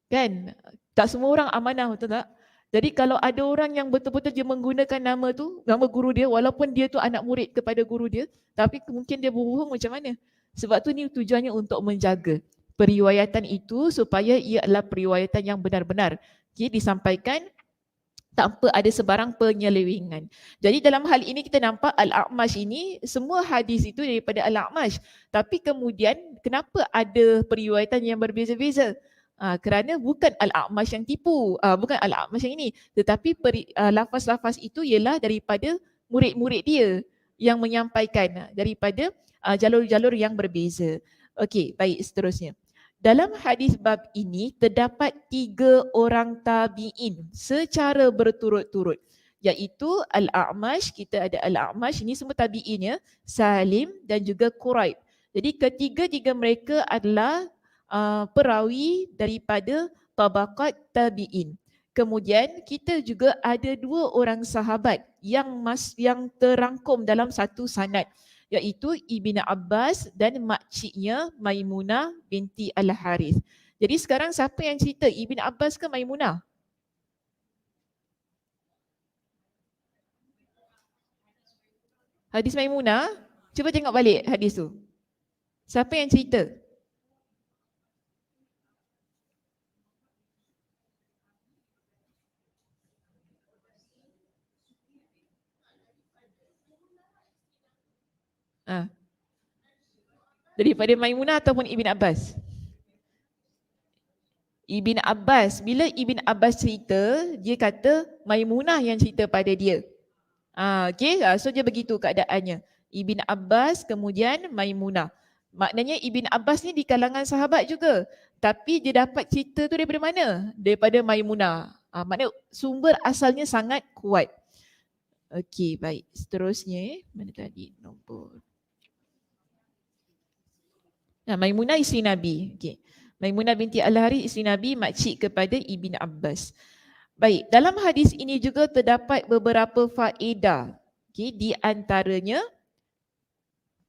Kan? Tak semua orang amanah, betul tak? Jadi kalau ada orang yang betul-betul dia menggunakan nama tu, nama guru dia, walaupun dia tu anak murid kepada guru dia, tapi mungkin dia berbohong macam mana? Sebab tu ni tujuannya untuk menjaga periwayatan itu supaya ia adalah periwayatan yang benar-benar. Okay, disampaikan tanpa ada sebarang penyelewengan. Jadi dalam hal ini kita nampak Al-A'mash ini, semua hadis itu daripada Al-A'mash. Tapi kemudian kenapa ada periwayatan yang berbeza-beza? Kerana bukan Al-A'mash yang tipu, bukan Al-A'mash yang ini. Tetapi lafaz-lafaz itu ialah daripada murid-murid dia yang menyampaikan daripada jalur-jalur yang berbeza. Okey, baik, seterusnya. Dalam hadis bab ini terdapat 3 orang tabi'in secara berturut-turut, iaitu Al-A'mash, kita ada Al-A'mash, ini semua tabi'in ya, Salim dan juga Quraib. Jadi ketiga-tiga mereka adalah perawi daripada tabaqat tabi'in. Kemudian kita juga ada 2 orang sahabat yang terangkum dalam satu sanad, iaitu Ibn Abbas dan makciknya Maimunah binti Al-Harith. Jadi sekarang siapa yang cerita, Ibn Abbas ke Maimunah? Hadis Maimunah? Cuba tengok balik hadis tu. Siapa yang cerita? Daripada Maimunah ataupun Ibn Abbas? Ibn Abbas. Bila Ibn Abbas cerita, dia kata Maimunah yang cerita pada dia. Okay, so dia begitu keadaannya. Ibn Abbas kemudian Maimunah. Maknanya Ibn Abbas ni di kalangan sahabat juga. Tapi dia dapat cerita tu daripada mana? Daripada Maimunah. Maknanya sumber asalnya sangat kuat. Okey, baik. Seterusnya, mana tadi nombor? Maimunah isteri Nabi. Okay. Maimunah binti Al-Harith isteri Nabi, makcik kepada Ibn Abbas. Baik, dalam hadis ini juga terdapat beberapa faedah. Okay,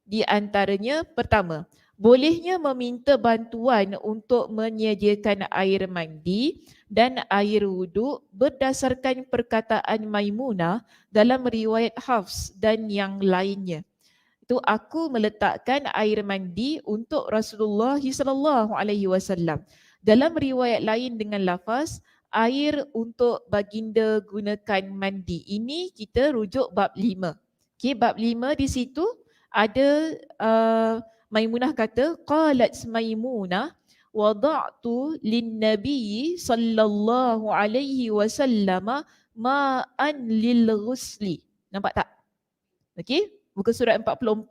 di antaranya pertama, bolehnya meminta bantuan untuk menyediakan air mandi dan air wuduk berdasarkan perkataan Maimunah dalam riwayat Hafs dan yang lainnya. Itu aku meletakkan air mandi untuk Rasulullah sallallahu alaihi wasallam. Dalam riwayat lain dengan lafaz air untuk baginda gunakan mandi. Ini kita rujuk bab 5. Okey, bab 5 di situ ada Maimunah kata qalat Maimunah wada'tu lin-nabi sallallahu alaihi wasallam ma'an lil ghusli. Nampak tak? Okey? Muka surat 44,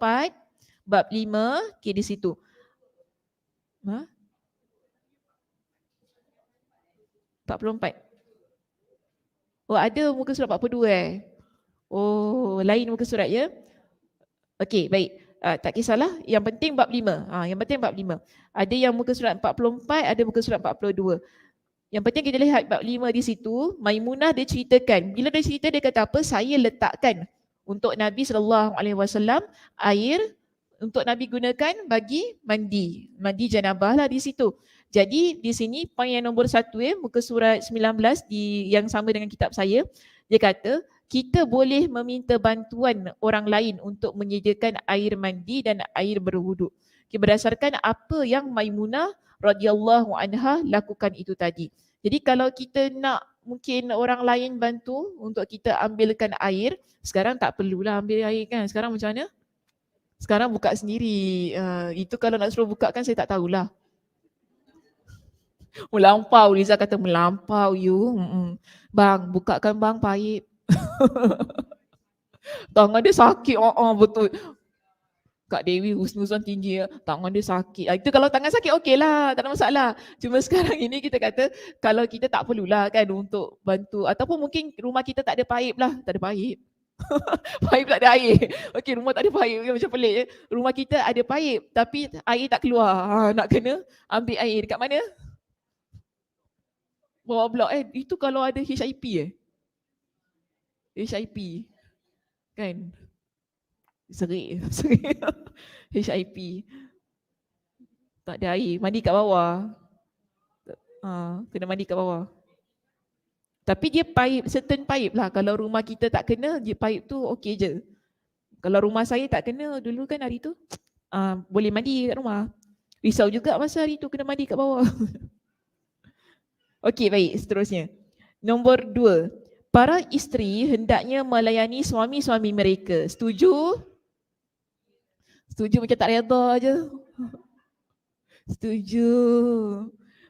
bab 5, okay, di situ. Ha? 44. Oh, ada muka surat 42 Oh, lain muka surat ya. Okey, baik. Tak kisahlah, yang penting bab 5. Yang penting bab 5. Ada yang muka surat 44, ada muka surat 42. Yang penting kita lihat bab 5 di situ, Maimunah dia ceritakan. Bila dia cerita dia kata apa? Saya letakkan untuk Nabi SAW air untuk Nabi gunakan bagi mandi janabah lah di situ. Jadi di sini poin yang nombor 1 muka surat 19 yang sama dengan kitab saya, dia kata kita boleh meminta bantuan orang lain untuk menyediakan air mandi dan air berwuduk. Berdasarkan apa yang Maimunah radhiyallahu anha lakukan itu tadi. Jadi kalau kita nak mungkin orang lain bantu untuk kita ambilkan air, sekarang tak perlulah ambil air kan. Sekarang macam mana? Sekarang buka sendiri. Itu kalau nak suruh buka kan saya tak tahulah. Melampau, Liza kata melampau you. Bang, bukakan bang paip. Tangan dia sakit. Betul. Kak Dewi husnuzon tinggi ya. Tangan dia sakit. Itu kalau tangan sakit okey lah. Tak ada masalah. Cuma sekarang ini kita kata kalau kita tak perlulah kan untuk bantu. Ataupun mungkin rumah kita tak ada paip lah. Tak ada paip. Paip tak ada air. Okey, rumah tak ada paip. Macam pelik je. Rumah kita ada paip tapi air tak keluar. Nak kena ambil air. Dekat mana? Bawah blok Itu kalau ada HIP HIP kan. Serik. HIP. Tak ada air. Mandi kat bawah. Kena mandi kat bawah. Tapi dia pipe, certain pipe lah. Kalau rumah kita tak kena, dia pipe tu okey je. Kalau rumah saya tak kena, dulu kan hari tu, boleh mandi kat rumah. Risau juga masa hari tu kena mandi kat bawah. Okey, baik. Seterusnya. Nombor 2. Para isteri hendaknya melayani suami-suami mereka. Setuju? Setuju macam tak reda je. Setuju.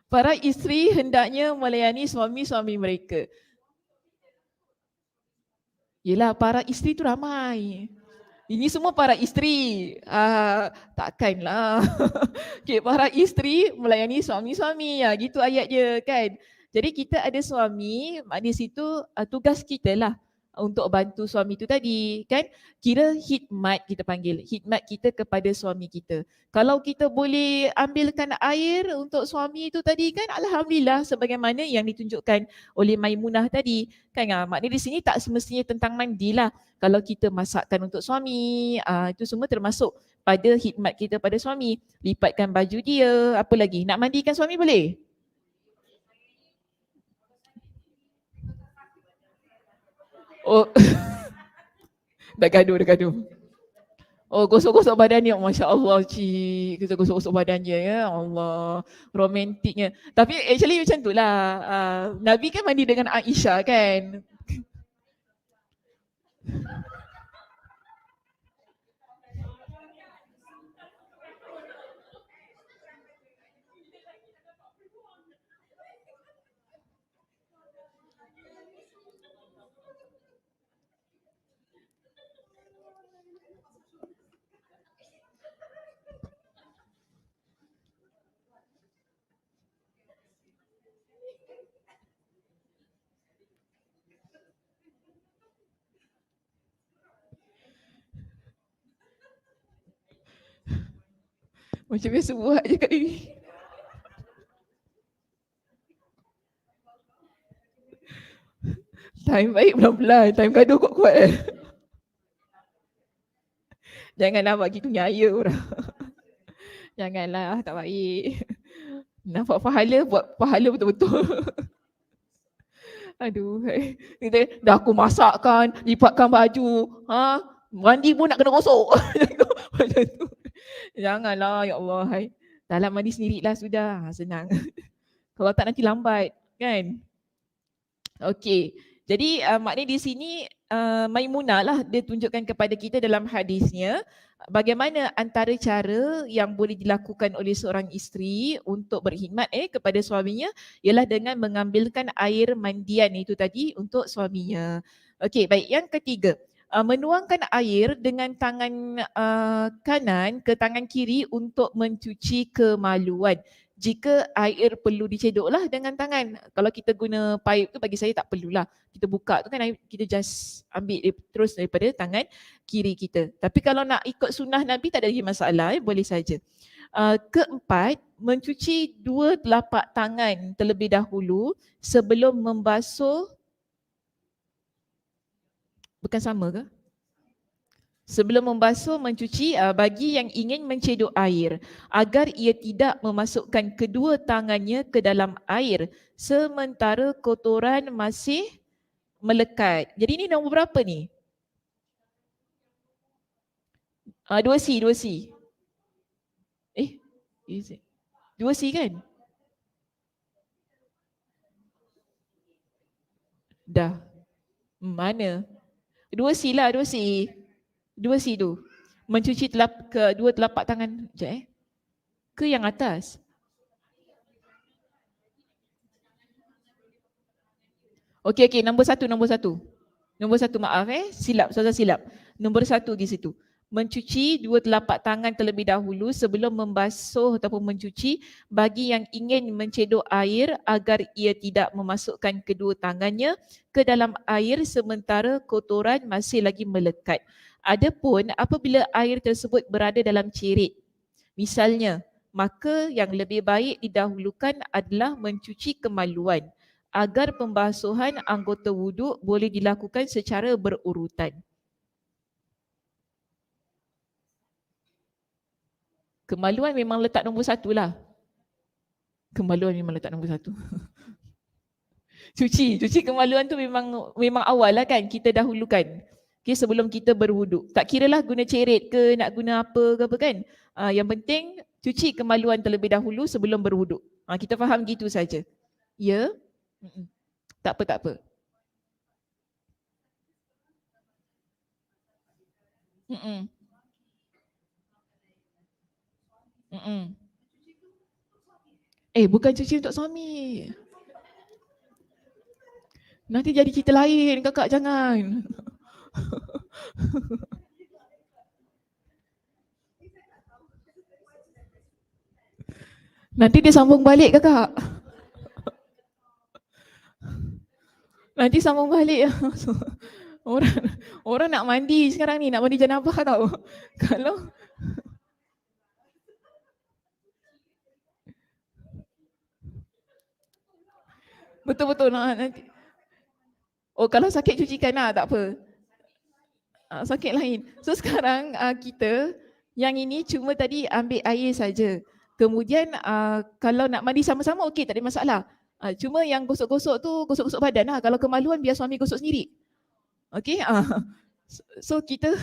Para isteri hendaknya melayani suami-suami mereka. Yelah, para isteri tu ramai. Ini semua para isteri. Takkanlah. Okay, para isteri melayani suami-suami. Gitu ayat dia kan. Jadi kita ada suami, di situ tugas kita lah untuk bantu suami tu tadi kan. Kira khidmat kita panggil. Khidmat kita kepada suami kita. Kalau kita boleh ambilkan air untuk suami itu tadi kan, alhamdulillah, sebagaimana yang ditunjukkan oleh Maimunah tadi kan. Maknanya di sini tak semestinya tentang mandilah. Kalau kita masakkan untuk suami, itu semua termasuk pada khidmat kita pada suami. Lipatkan baju dia, apa lagi? Nak mandikan suami boleh? Oh. Dah gaduh. Oh, gosok-gosok badannya. Masya Allah, cik. Kita gosok-gosok badannya, ya Allah. Romantiknya. Tapi actually macam tu lah. Nabi kan mandi dengan Aisyah kan. Macam biasa buat je kat diri. Time baik pelan-pelan. Time gaduh kuat-kuat. Janganlah buat gitu nyaya orang. Janganlah, tak baik. Nampak pahala, buat pahala betul-betul. Aduh, dah aku masakkan, lipatkan baju, mandi pun nak kena gosok. Macam tu. Janganlah, ya Allah. Dalam mandi sendirilah sudah, senang. Kalau tak nanti lambat, kan? Okey. Jadi maknanya di sini Maimunah lah dia tunjukkan kepada kita dalam hadisnya bagaimana antara cara yang boleh dilakukan oleh seorang isteri untuk berkhidmat kepada suaminya ialah dengan mengambilkan air mandian itu tadi untuk suaminya. Okey, baik. Yang ketiga, menuangkan air dengan tangan kanan ke tangan kiri untuk mencuci kemaluan. Jika air perlu dicedoklah dengan tangan. Kalau kita guna pipe tu bagi saya tak perlulah. Kita buka tu kan air, kita just ambil terus daripada tangan kiri kita. Tapi kalau nak ikut sunnah Nabi tak ada lagi masalah, boleh saja. Keempat, mencuci dua telapak tangan terlebih dahulu sebelum membasuh. Bukan sama ke? Sebelum membasuh, mencuci bagi yang ingin mencedok air agar ia tidak memasukkan kedua tangannya ke dalam air sementara kotoran masih melekat. Jadi ini nombor berapa ni? 2C. 2C kan? Dah. Mana? 2C lah, 2C. 2C tu. Mencuci kedua telapak tangan. Sekejap Ke yang atas? Okey, nombor satu. Nombor satu, maaf silap, Ustazah silap. Nombor satu di situ. Mencuci dua telapak tangan terlebih dahulu sebelum membasuh ataupun mencuci bagi yang ingin mencedok air agar ia tidak memasukkan kedua tangannya ke dalam air sementara kotoran masih lagi melekat. Adapun apabila air tersebut berada dalam cerit, misalnya, maka yang lebih baik didahulukan adalah mencuci kemaluan agar pembasuhan anggota wuduk boleh dilakukan secara berurutan. Kemaluan memang letak nombor satu lah. Kemaluan memang letak nombor satu. Cuci kemaluan tu memang awal lah kan, kita dahulukan. Okay, sebelum kita berwuduk. Tak kiralah guna cerit ke, nak guna apa ke apa kan. Yang penting cuci kemaluan terlebih dahulu sebelum berwuduk. Kita faham gitu saja. Ya? Tak apa. Mm-mm. Bukan cuci untuk suami. Nanti jadi cerita lain, kakak jangan. Nanti dia sambung balik kakak. Nanti sambung balik. Orang nak mandi sekarang ni, nak mandi janabah tau. Kalau betul nanti. Kalau sakit cucikan lah, tak apa. Sakit lain. So sekarang kita yang ini cuma tadi ambil air saja. Kemudian kalau nak mandi sama-sama okey, tak ada masalah. Cuma yang gosok-gosok tu gosok-gosok badan lah. Kalau kemaluan biar suami gosok sendiri. Okey. So kita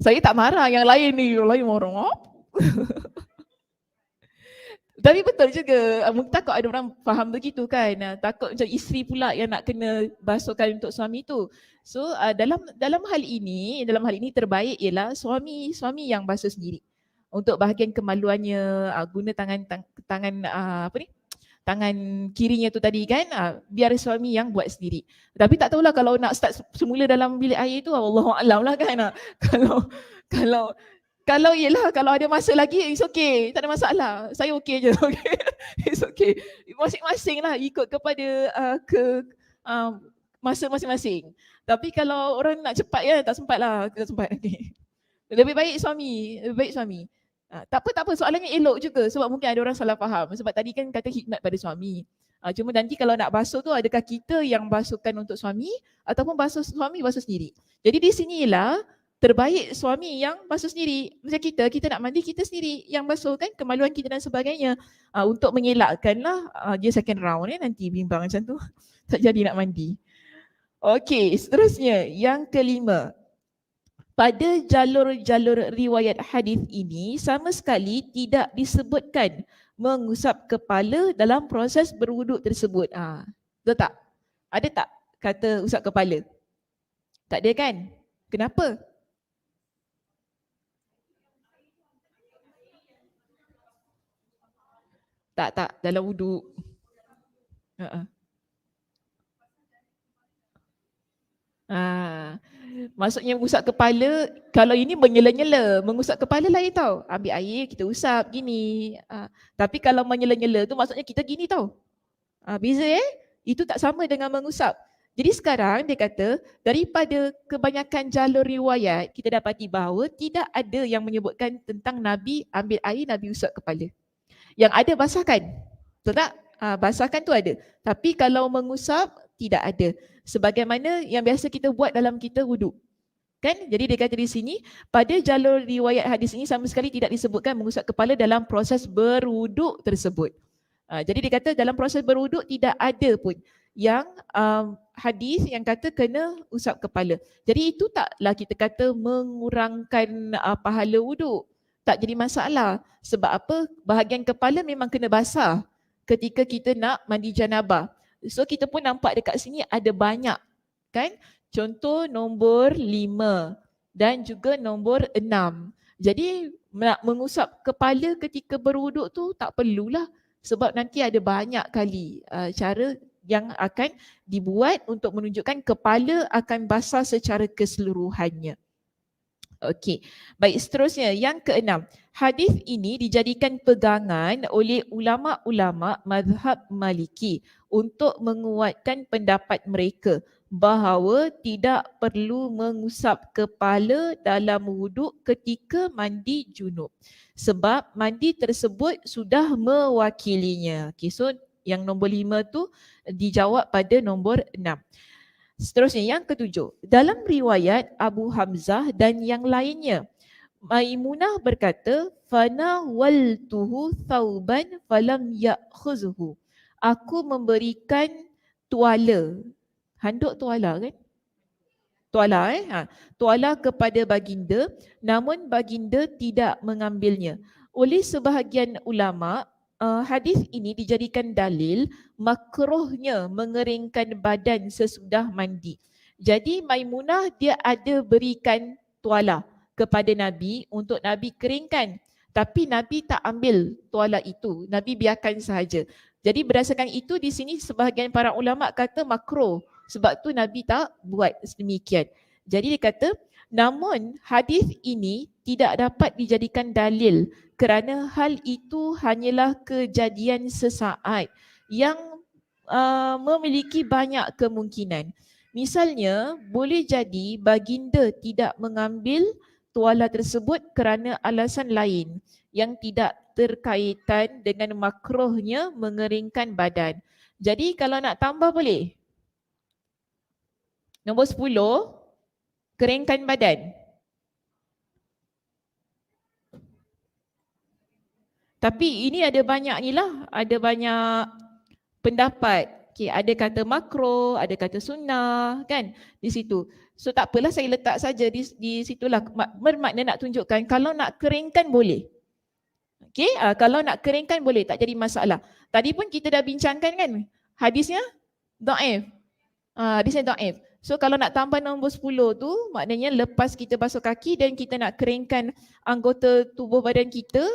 saya tak marah, yang lain marah. Tapi betul juga, takut ada orang faham begitu kan. Takut macam isteri pula yang nak kena basuhkan untuk suami tu. So dalam hal ini terbaik ialah suami yang basuh sendiri. Untuk bahagian kemaluannya, guna tangan tangan kirinya tu tadi kan, biar suami yang buat sendiri. Tapi tak tahulah kalau nak start semula dalam bilik air tu, Wallahualam lah kan. Kalau ada masa lagi, it's okay, tak ada masalah. Saya okay je, okay. It's okay. Masing-masing lah ikut kepada masa masing-masing. Tapi kalau orang nak cepat ya, tak sempat lah. Okay. Lebih baik suami. Tak apa, soalannya elok juga sebab mungkin ada orang salah faham. Sebab tadi kan kata khidmat pada suami. Cuma nanti kalau nak basuh tu, adakah kita yang basuhkan untuk suami ataupun suami basuh sendiri. Jadi di sinilah terbaik suami yang basuh sendiri. Macam kita nak mandi, kita sendiri yang basuh kan, kemaluan kita dan sebagainya. Untuk mengelakkanlah dia second round nanti bimbang macam tu. Tak jadi nak mandi. Okey, seterusnya yang kelima. Pada jalur-jalur riwayat hadis ini sama sekali tidak disebutkan mengusap kepala dalam proses berwuduk tersebut. Betul tak? Ada tak kata usap kepala? Tak ada kan? Kenapa? Tak, dalam wuduk. Maksudnya usap kepala, kalau ini menyela-nyela, mengusap kepala lain tau. Ambil air, kita usap gini. Tapi kalau menyela-nyela tu maksudnya kita gini tau. Beza itu tak sama dengan mengusap. Jadi sekarang dia kata, daripada kebanyakan jalur riwayat, kita dapati bahawa tidak ada yang menyebutkan tentang Nabi ambil air, Nabi usap kepala. Yang ada basahkan. Betul tak? Basahkan tu ada. Tapi kalau mengusap, tidak ada. Sebagaimana yang biasa kita buat dalam kita wuduk. Kan? Jadi dia kata di sini, pada jalur riwayat hadis ini sama sekali tidak disebutkan mengusap kepala dalam proses berwuduk tersebut. Jadi dia kata dalam proses berwuduk tidak ada pun yang hadis yang kata kena usap kepala. Jadi itu taklah kita kata mengurangkan pahala wuduk. Tak jadi masalah. Sebab apa? Bahagian kepala memang kena basah. ketika kita nak mandi janabah. So kita pun nampak dekat sini ada banyak kan. Contoh nombor 5 dan juga nombor 6. Jadi nak mengusap kepala ketika berwuduk tu tak perlulah, sebab nanti ada banyak kali cara yang akan dibuat untuk menunjukkan kepala akan basah secara keseluruhannya. Okey, baik, seterusnya yang keenam. Hadis ini dijadikan pegangan oleh ulama-ulama mazhab Maliki untuk menguatkan pendapat mereka bahawa tidak perlu mengusap kepala dalam wuduk ketika mandi junub, sebab mandi tersebut sudah mewakilinya. Okey, so yang nombor 5 tu dijawab pada nombor 6. Seterusnya yang ketujuh, dalam riwayat Abu Hamzah dan yang lainnya, Maimunah berkata, "Fana waltuhu thauban falam ya'khuzhu." Aku memberikan tuala. Handuk tuala kan? Tuala kepada baginda, namun baginda tidak mengambilnya. Oleh sebahagian ulama, hadis ini dijadikan dalil makruhnya mengeringkan badan sesudah mandi. Jadi Maimunah dia ada berikan tuala kepada Nabi untuk Nabi keringkan. Tapi Nabi tak ambil tuala itu, Nabi biarkan sahaja. Jadi berdasarkan itu di sini sebahagian para ulama kata makruh, sebab tu Nabi tak buat sedemikian. Jadi dia kata, namun hadis ini tidak dapat dijadikan dalil kerana hal itu hanyalah kejadian sesaat yang memiliki banyak kemungkinan. Misalnya, boleh jadi baginda tidak mengambil tuala tersebut kerana alasan lain yang tidak terkaitan dengan makruhnya mengeringkan badan. Jadi kalau nak tambah boleh? Nombor 10, keringkan badan. Tapi ini ada banyak ni lah, ada banyak pendapat. Okay, ada kata makro, ada kata sunnah kan di situ. So tak apalah, saya letak saja di situlah. Bermakna nak tunjukkan kalau nak keringkan boleh. Okay, kalau nak keringkan boleh, tak jadi masalah. Tadi pun kita dah bincangkan kan, hadisnya dhaif. Hadisnya dhaif. So kalau nak tambah nombor 10 tu, maknanya lepas kita basuh kaki dan kita nak keringkan anggota tubuh badan kita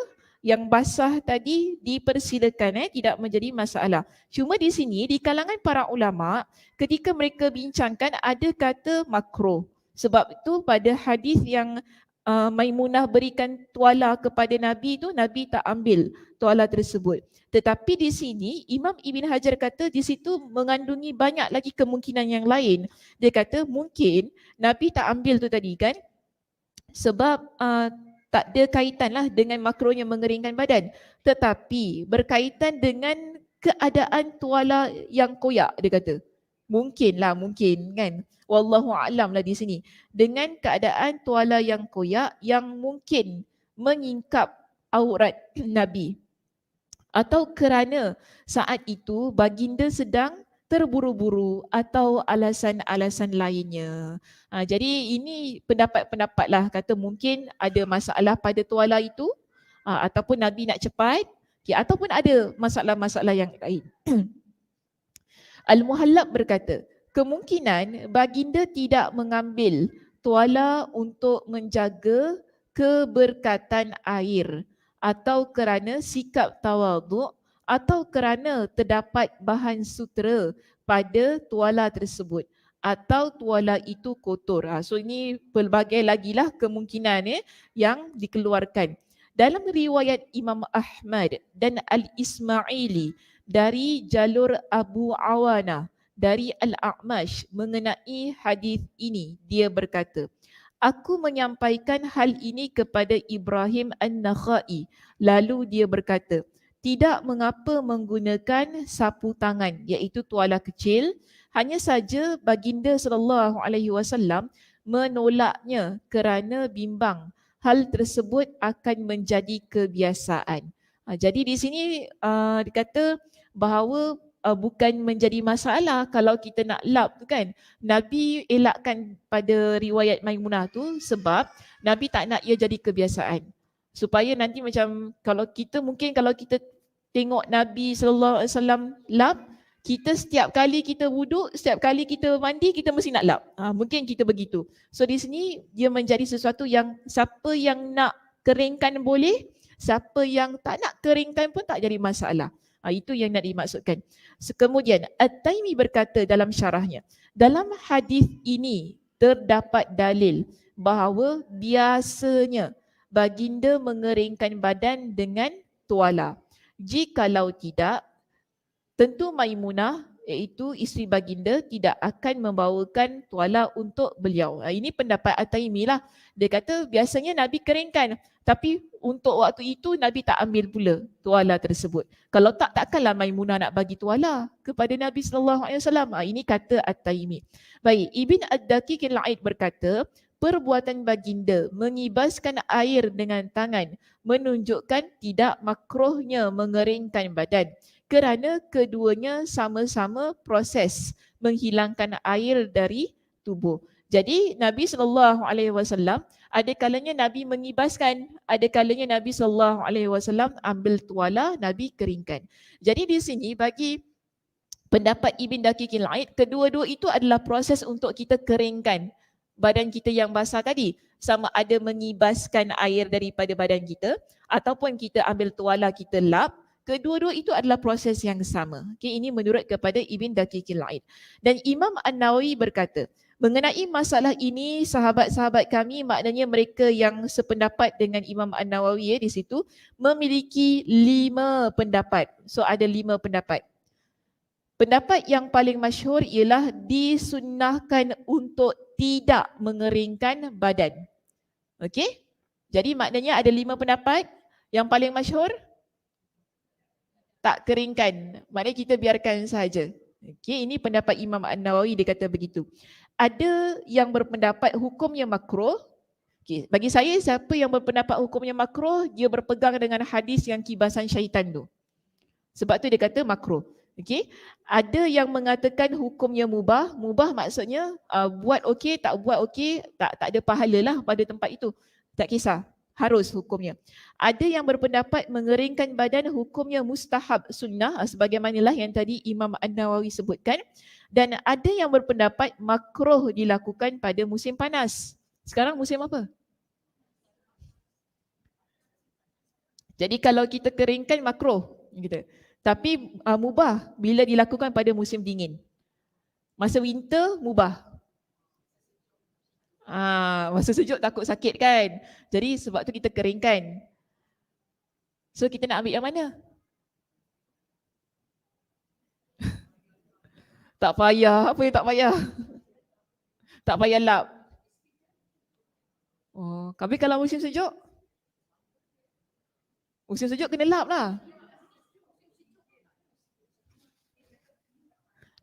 yang basah tadi, dipersilakan, tidak menjadi masalah. Cuma di sini di kalangan para ulama, ketika mereka bincangkan ada kata makruh. Sebab itu pada hadis yang Maimunah berikan tuala kepada Nabi tu, Nabi tak ambil tuala tersebut. Tetapi di sini Imam Ibn Hajar kata di situ mengandungi banyak lagi kemungkinan yang lain. Dia kata mungkin Nabi tak ambil tu tadi kan, sebab tak ada kaitanlah dengan makronya mengeringkan badan, tetapi berkaitan dengan keadaan tuala yang koyak, dia kata. Mungkinlah, mungkin kan. Wallahu a'lam lah di sini. Dengan keadaan tuala yang koyak yang mungkin mengingkap aurat Nabi. Atau kerana saat itu baginda sedang terburu-buru atau alasan-alasan lainnya. Jadi ini pendapat-pendapat lah, kata mungkin ada masalah pada tuala itu, ataupun Nabi nak cepat, ataupun ada masalah-masalah yang lain. Al-Muhallab berkata, kemungkinan baginda tidak mengambil tuala untuk menjaga keberkatan air atau kerana sikap tawaduk atau kerana terdapat bahan sutera pada tuala tersebut atau tuala itu kotor. So ini pelbagai lagi lah kemungkinan yang dikeluarkan. Dalam riwayat Imam Ahmad dan Al-Ismaili dari jalur Abu Awana dari Al-A'mash mengenai hadis ini, dia berkata, aku menyampaikan hal ini kepada Ibrahim An-Nakhai. Lalu dia berkata, tidak mengapa menggunakan sapu tangan, iaitu tuala kecil. Hanya saja baginda SAW menolaknya kerana bimbang hal tersebut akan menjadi kebiasaan. Jadi di sini dikata bahawa bukan menjadi masalah kalau kita nak lap tu kan. Nabi elakkan pada riwayat Maimunah tu sebab Nabi tak nak ia jadi kebiasaan. Supaya nanti macam kalau kita tengok Nabi SAW lap, kita setiap kali kita wuduk, setiap kali kita mandi, kita mesti nak lap. Mungkin kita begitu. So di sini dia menjadi sesuatu yang siapa yang nak keringkan boleh, siapa yang tak nak keringkan pun tak jadi masalah. Itu yang nak dimaksudkan. Kemudian At-Taimi berkata dalam syarahnya, dalam hadis ini terdapat dalil bahawa biasanya baginda mengeringkan badan dengan tuala. Jikalau tidak, tentu Maimunah iaitu isteri baginda tidak akan membawakan tuala untuk beliau. Ini pendapat At-Taimi lah. Dia kata biasanya Nabi keringkan, tapi untuk waktu itu Nabi tak ambil pula tuala tersebut. Kalau tak, takkanlah Maimunah nak bagi tuala kepada Nabi SAW. Ini kata At-Taimi. Baik, Ibn Ad-Daqiq Al-Aid berkata, perbuatan baginda mengibaskan air dengan tangan menunjukkan tidak makruhnya mengeringkan badan kerana keduanya sama-sama proses menghilangkan air dari tubuh. Jadi Nabi SAW ada kalanya Nabi mengibaskan, ada kalanya Nabi SAW ambil tuala, Nabi keringkan. Jadi di sini bagi pendapat Ibn Daqiq Al-Aid, kedua-dua itu adalah proses untuk kita keringkan badan kita yang basah tadi. Sama ada mengibaskan air daripada badan kita ataupun kita ambil tuala kita lap, kedua-dua itu adalah proses yang sama. Okay, ini menurut kepada Ibn Daqiq Al-Aid. Dan Imam An-Nawawi berkata, mengenai masalah ini sahabat-sahabat kami, maknanya mereka yang sependapat dengan Imam An-Nawawi di situ memiliki 5 pendapat. So ada 5 pendapat. Pendapat yang paling masyhur ialah disunnahkan untuk tidak mengeringkan badan. Okey? Jadi maknanya ada 5 pendapat. Yang paling masyhur tak keringkan. Maknanya kita biarkan sahaja. Okey, ini pendapat Imam An-Nawawi, dia kata begitu. Ada yang berpendapat hukumnya makruh. Okey, bagi saya siapa yang berpendapat hukumnya makruh, dia berpegang dengan hadis yang kibasan syaitan tu. Sebab tu dia kata makruh. Okey, ada yang mengatakan hukumnya mubah. Mubah maksudnya buat okey, tak buat okey, tak ada pahala lah pada tempat itu. Tak kisah, harus hukumnya. Ada yang berpendapat mengeringkan badan hukumnya mustahab sunnah, sebagaimanalah yang tadi Imam An-Nawawi sebutkan. Dan ada yang berpendapat makruh dilakukan pada musim panas. Sekarang musim apa? Jadi kalau kita keringkan makruh gitu. Tapi mubah bila dilakukan pada musim dingin. Masa winter mubah. Masa sejuk takut sakit kan. Jadi sebab tu kita keringkan. So kita nak ambil yang mana? Tak payah. Apa yang tak payah? Tak payah lap. Oh, tapi kalau musim sejuk? Musim sejuk kena lap lah.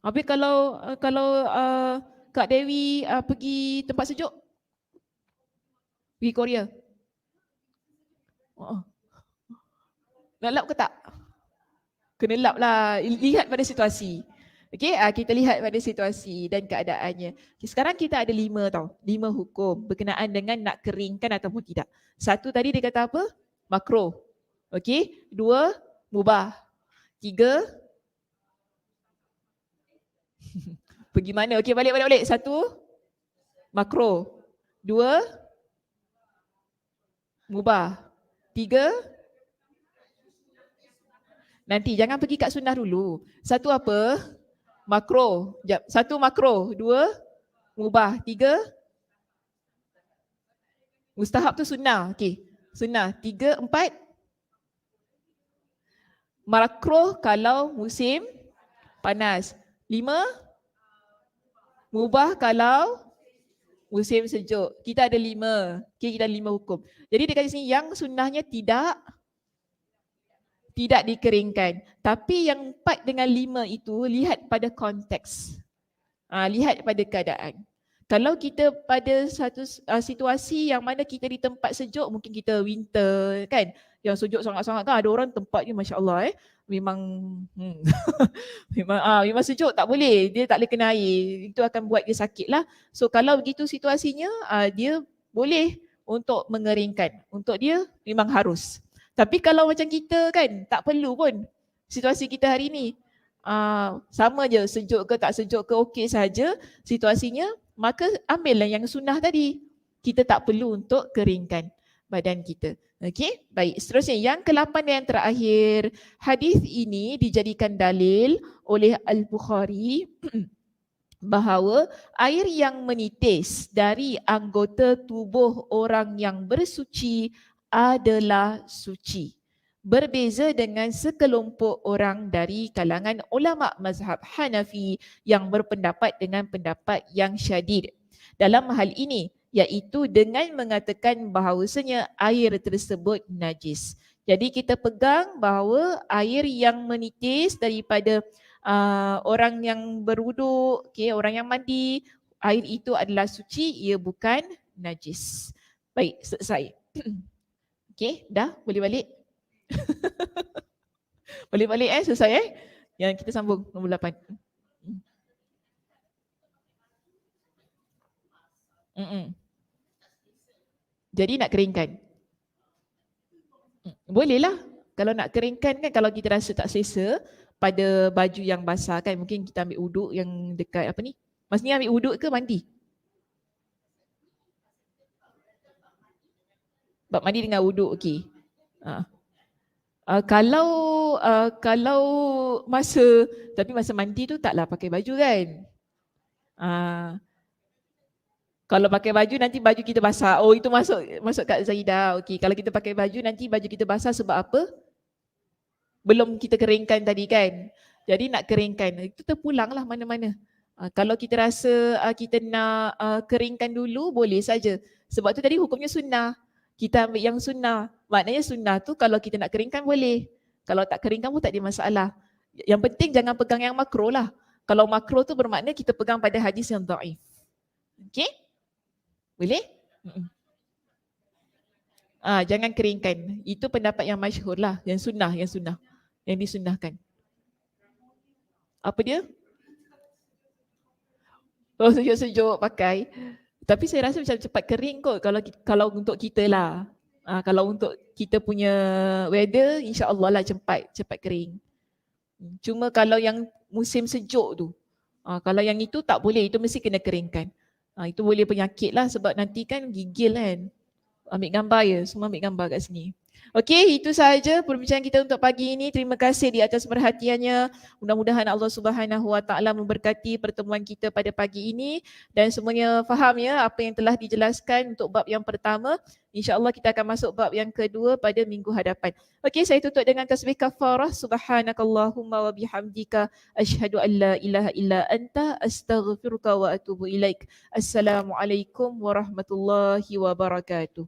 Habis kalau Kak Dewi pergi tempat sejuk? Pergi Korea? Nak lap ke tak? Kena lap lah. Lihat pada situasi. Okey, kita lihat pada situasi dan keadaannya. Okay, sekarang kita ada 5 tau. 5 hukum berkenaan dengan nak keringkan ataupun tidak. 1 tadi dia kata apa? Makruh. Okey, 2 mubah. 3 pergi mana? Okey, balik. 1 makruh. 2 mubah. 3 nanti jangan pergi kat sunnah dulu. 1 apa? Makruh. 1 makruh, 2 mubah, 3 mustahab tu sunnah. Okey. Sunnah. 3, 4 makruh kalau musim panas. 5 mubah kalau musim sejuk. Kita ada 5. Okey, kita ada 5 hukum. Jadi dekat sini yang sunnahnya tidak dikeringkan. Tapi yang 4 dengan 5 itu lihat pada konteks. Lihat pada keadaan. Kalau kita pada satu situasi yang mana kita di tempat sejuk, mungkin kita winter kan, yang sejuk sangat-sangat kan, ada orang tempatnya masya-Allah memang memang sejuk, tak boleh, dia tak boleh kena air, itu akan buat dia sakit lah. So kalau begitu situasinya, dia boleh untuk mengeringkan, untuk dia memang harus. Tapi kalau macam kita kan, tak perlu pun. situasi kita hari ni. Sama je, sejuk ke tak sejuk ke okey saja situasinya, maka ambillah yang sunnah tadi. Kita tak perlu untuk keringkan badan kita. Okey, baik. Seterusnya yang ke-8 dan yang terakhir, hadis ini dijadikan dalil oleh Al-Bukhari bahawa air yang menitis dari anggota tubuh orang yang bersuci adalah suci. Berbeza dengan sekelompok orang dari kalangan ulama mazhab Hanafi yang berpendapat dengan pendapat yang syadid dalam hal ini, iaitu dengan mengatakan bahawasanya air tersebut najis. Jadi kita pegang bahawa air yang menitis daripada orang yang berwuduk, orang yang mandi, air itu adalah suci, ia bukan najis. Baik, selesai. Okey, dah boleh balik? Boleh balik selesai Yang kita sambung nombor 8. Jadi nak keringkan. Bolehlah. Kalau nak keringkan kan, kalau kita rasa tak selesa pada baju yang basah kan, mungkin kita ambil uduk yang dekat apa ni? Maksudnya ambil uduk ke mandi? Bab mandi dengan uduk, okey. Kalau masa mandi tu taklah pakai baju kan. Kalau pakai baju nanti baju kita basah. Oh, itu masuk kat Zaidah. Okey, kalau kita pakai baju nanti baju kita basah sebab apa? Belum kita keringkan tadi kan. Jadi nak keringkan, itu terpulanglah mana-mana. Kalau kita rasa kita nak keringkan dulu, boleh saja. Sebab tu tadi hukumnya sunnah. Kita ambil yang sunnah. Maknanya sunnah tu kalau kita nak keringkan boleh. Kalau tak keringkan pun tak ada masalah. Yang penting jangan pegang yang makro lah. Kalau makro tu bermakna kita pegang pada hadis yang dhaif. Okey? Boleh? Jangan keringkan. Itu pendapat yang masyhur lah. Yang sunnah. Yang disunnahkan. Apa dia? Oh, sejuk-sejuk pakai. Tapi saya rasa macam cepat kering kot kalau untuk kita lah. Kalau untuk kita punya weather, insya-Allah lah cepat kering. Cuma kalau yang musim sejuk tu, kalau yang itu tak boleh, itu mesti kena keringkan. Itu boleh penyakit lah sebab nanti kan gigil kan. Ambil gambar ya, semua ambil gambar kat sini. Okey, itu sahaja perbincangan kita untuk pagi ini. Terima kasih di atas perhatiannya. Mudah-mudahan Allah Subhanahu Wa Taala memberkati pertemuan kita pada pagi ini dan semuanya faham ya apa yang telah dijelaskan untuk bab yang pertama. InsyaAllah kita akan masuk bab yang kedua pada minggu hadapan. Okey, saya tutup dengan tasbih kafarah. Subhanakallahumma wa bihamdika asyhadu an la ilaha illa anta astaghfiruka wa atubu ilaik. Assalamualaikum warahmatullahi wabarakatuh.